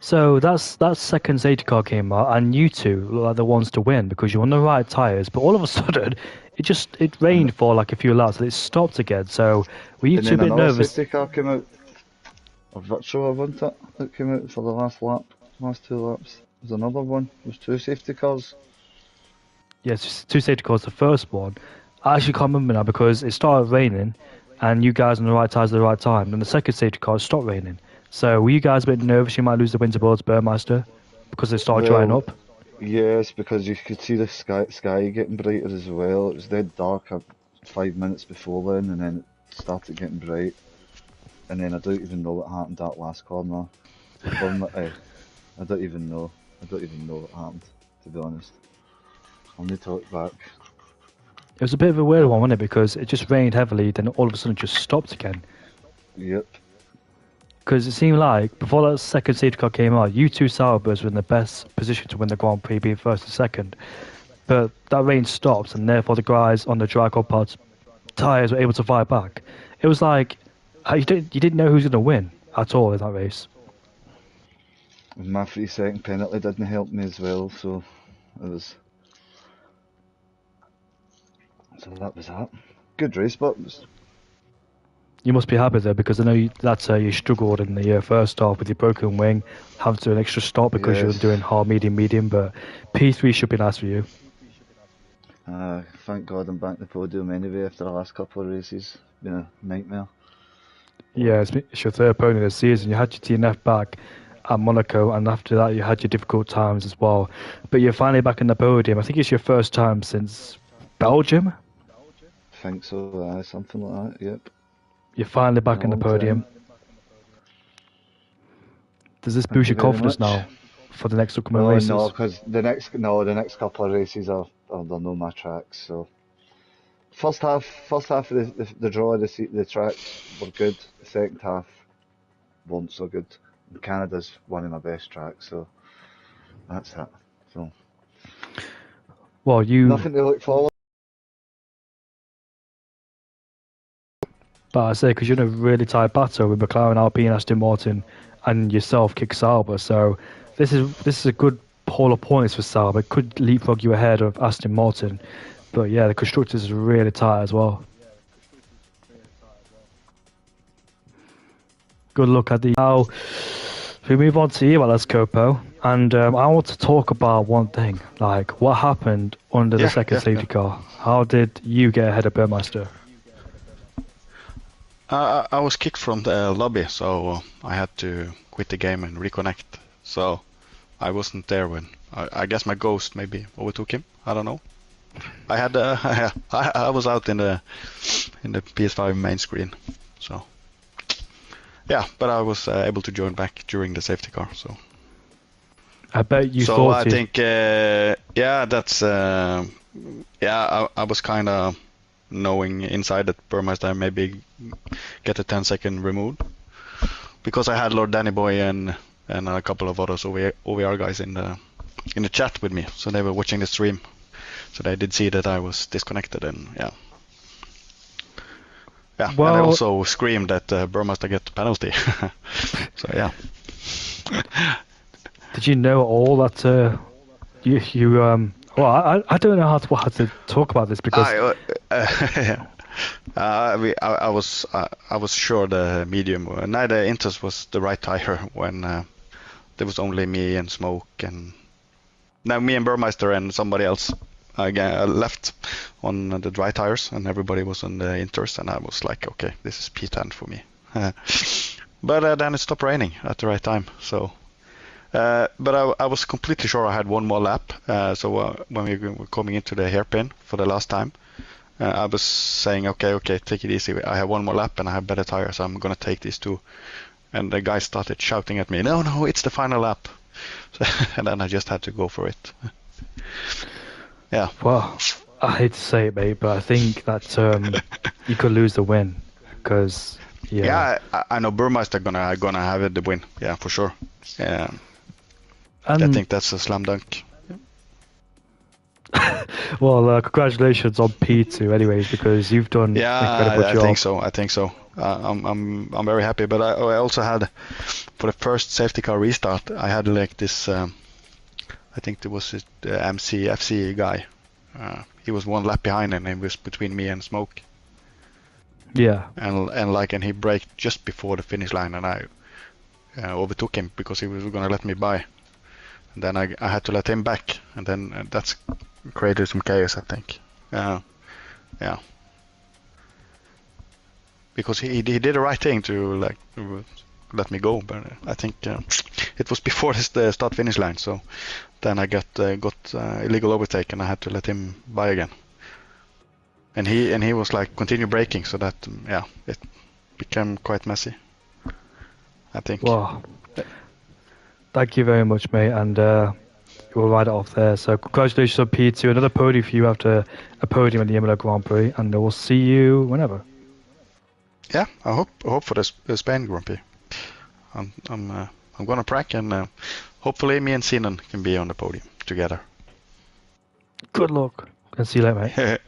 So that second safety car came out, and you two look like the ones to win because you're on the right tires. But all of a sudden, it And rained for like a few laps, and it stopped again. So were you and two a then bit another nervous? safety car came out, or virtual, wasn't it? That came out for the last lap, last two laps. There's another one. There's two safety cars. Yes, two safety cars. The first one, I actually can't remember now because it started raining, and you guys on the right tires at the right time. And the second safety car stopped raining. So were you guys a bit nervous you might lose the win towards Burmeister because it started drying Well, up? yes, because you could see the sky getting brighter as well. It was dead dark 5 minutes before then, and then it started getting bright. And then I don't even know what happened that last corner. I don't even know. I don't even know what happened, to be honest. I'll need to look back. It was a bit of a weird one, wasn't it? Because it just rained heavily, then all of a sudden it just stopped again. Yep. Because it seemed like before that second safety car came out, you two Sauber's were in the best position to win the Grand Prix, being first and second. But that rain stopped, and therefore the guys on the dry compound tyres were able to fight back. It was like you didn't know who was going to win at all in that race. And my 3 second penalty didn't help me as well, so it was. So that was that. Good race, but You must be happy there because I know that you struggled in the first half with your broken wing, having to do an extra stop because you were yes. doing hard, medium, medium. But P3 should be nice for you. Thank God I'm back to the podium anyway after the last couple of races. Been a nightmare. Yeah, it's your third podium this season. You had your TNF back at Monaco, and after that, you had your difficult times as well. But you're finally back in the podium. I think it's your first time since Belgium. Think so, something like that, yep. You're finally Been back a in the long podium. time. Does this Thank boost you your very confidence much. now for the next upcoming Oh no, races? because the next couple of races they'll know my tracks. So first half of the draw, the tracks were good. The second half weren't so good. And Canada's one of my best tracks, so that's that. So Well, nothing to look forward. but I say because you're in a really tight battle with McLaren, Alpine, Aston Martin, and yourself, Kick Sauber. So this is a good haul of points for Sauber. It could leapfrog you ahead of Aston Martin. But yeah, the constructors is really tight as well. Good luck at the now. We move on to you, Alex Copo, and I want to talk about one thing, like what happened under the second safety car. How did you get ahead of Burmeister? I was kicked from the lobby, so I had to quit the game and reconnect. So I wasn't there when I guess my ghost maybe overtook him. I don't know. I had I was out in the PS5 main screen, so yeah. But I was able to join back during the safety car. So I bet you so thought I think yeah, that's yeah. I was kind of knowing inside that Burmeister maybe get a 10-second removed because I had Lord Danny Boy and a couple of others OVR guys in the chat with me, so they were watching the stream, so they did see that I was disconnected, and yeah. Well, and I also screamed that Burmeister get the penalty. So yeah. Did you know all that you well, I don't know how to talk about this because I was sure the medium, neither Inters was the right tire when there was only me and Smoke, and now me and Burmeister and somebody else left on the dry tires, and everybody was on the Inters, and I was like, okay, this is P10 for me. But then it stopped raining at the right time, so. But I was completely sure I had one more lap. So when we were coming into the hairpin for the last time, I was saying, okay, take it easy. I have one more lap and I have better tires, so I'm gonna take these two. And the guy started shouting at me, no, it's the final lap. So, and then I just had to go for it. Yeah. Well, I hate to say it, mate, but I think that you could lose the win because yeah. I know Burmeister gonna have the win. Yeah, for sure. Yeah. I think that's a slam dunk. Well, congratulations on P2, anyways, because you've done Yeah, an incredible I job. think so. I think so. I'm very happy. But I also had, for the first safety car restart, I had like this. I think there was the MC FC guy. He was one lap behind, and he was between me and Smoke. Yeah. And he braked just before the finish line, and I overtook him because he was gonna let me by. And then I had to let him back, and then that's created some chaos, I think. Yeah, because he did the right thing to like let me go, but I think it was before the start finish line, so then I got illegal overtake, and I had to let him by again. And he was like continue braking, so that it became quite messy, I think. Well, thank you very much, mate, and we'll ride it off there. So congratulations on P2, another podium for you after a podium at the Imola Grand Prix, and we'll see you whenever. Yeah, I hope for the Spain Grand Prix. I'm gonna prank, and hopefully me and Sinan can be on the podium together. Good luck, and see you later, mate.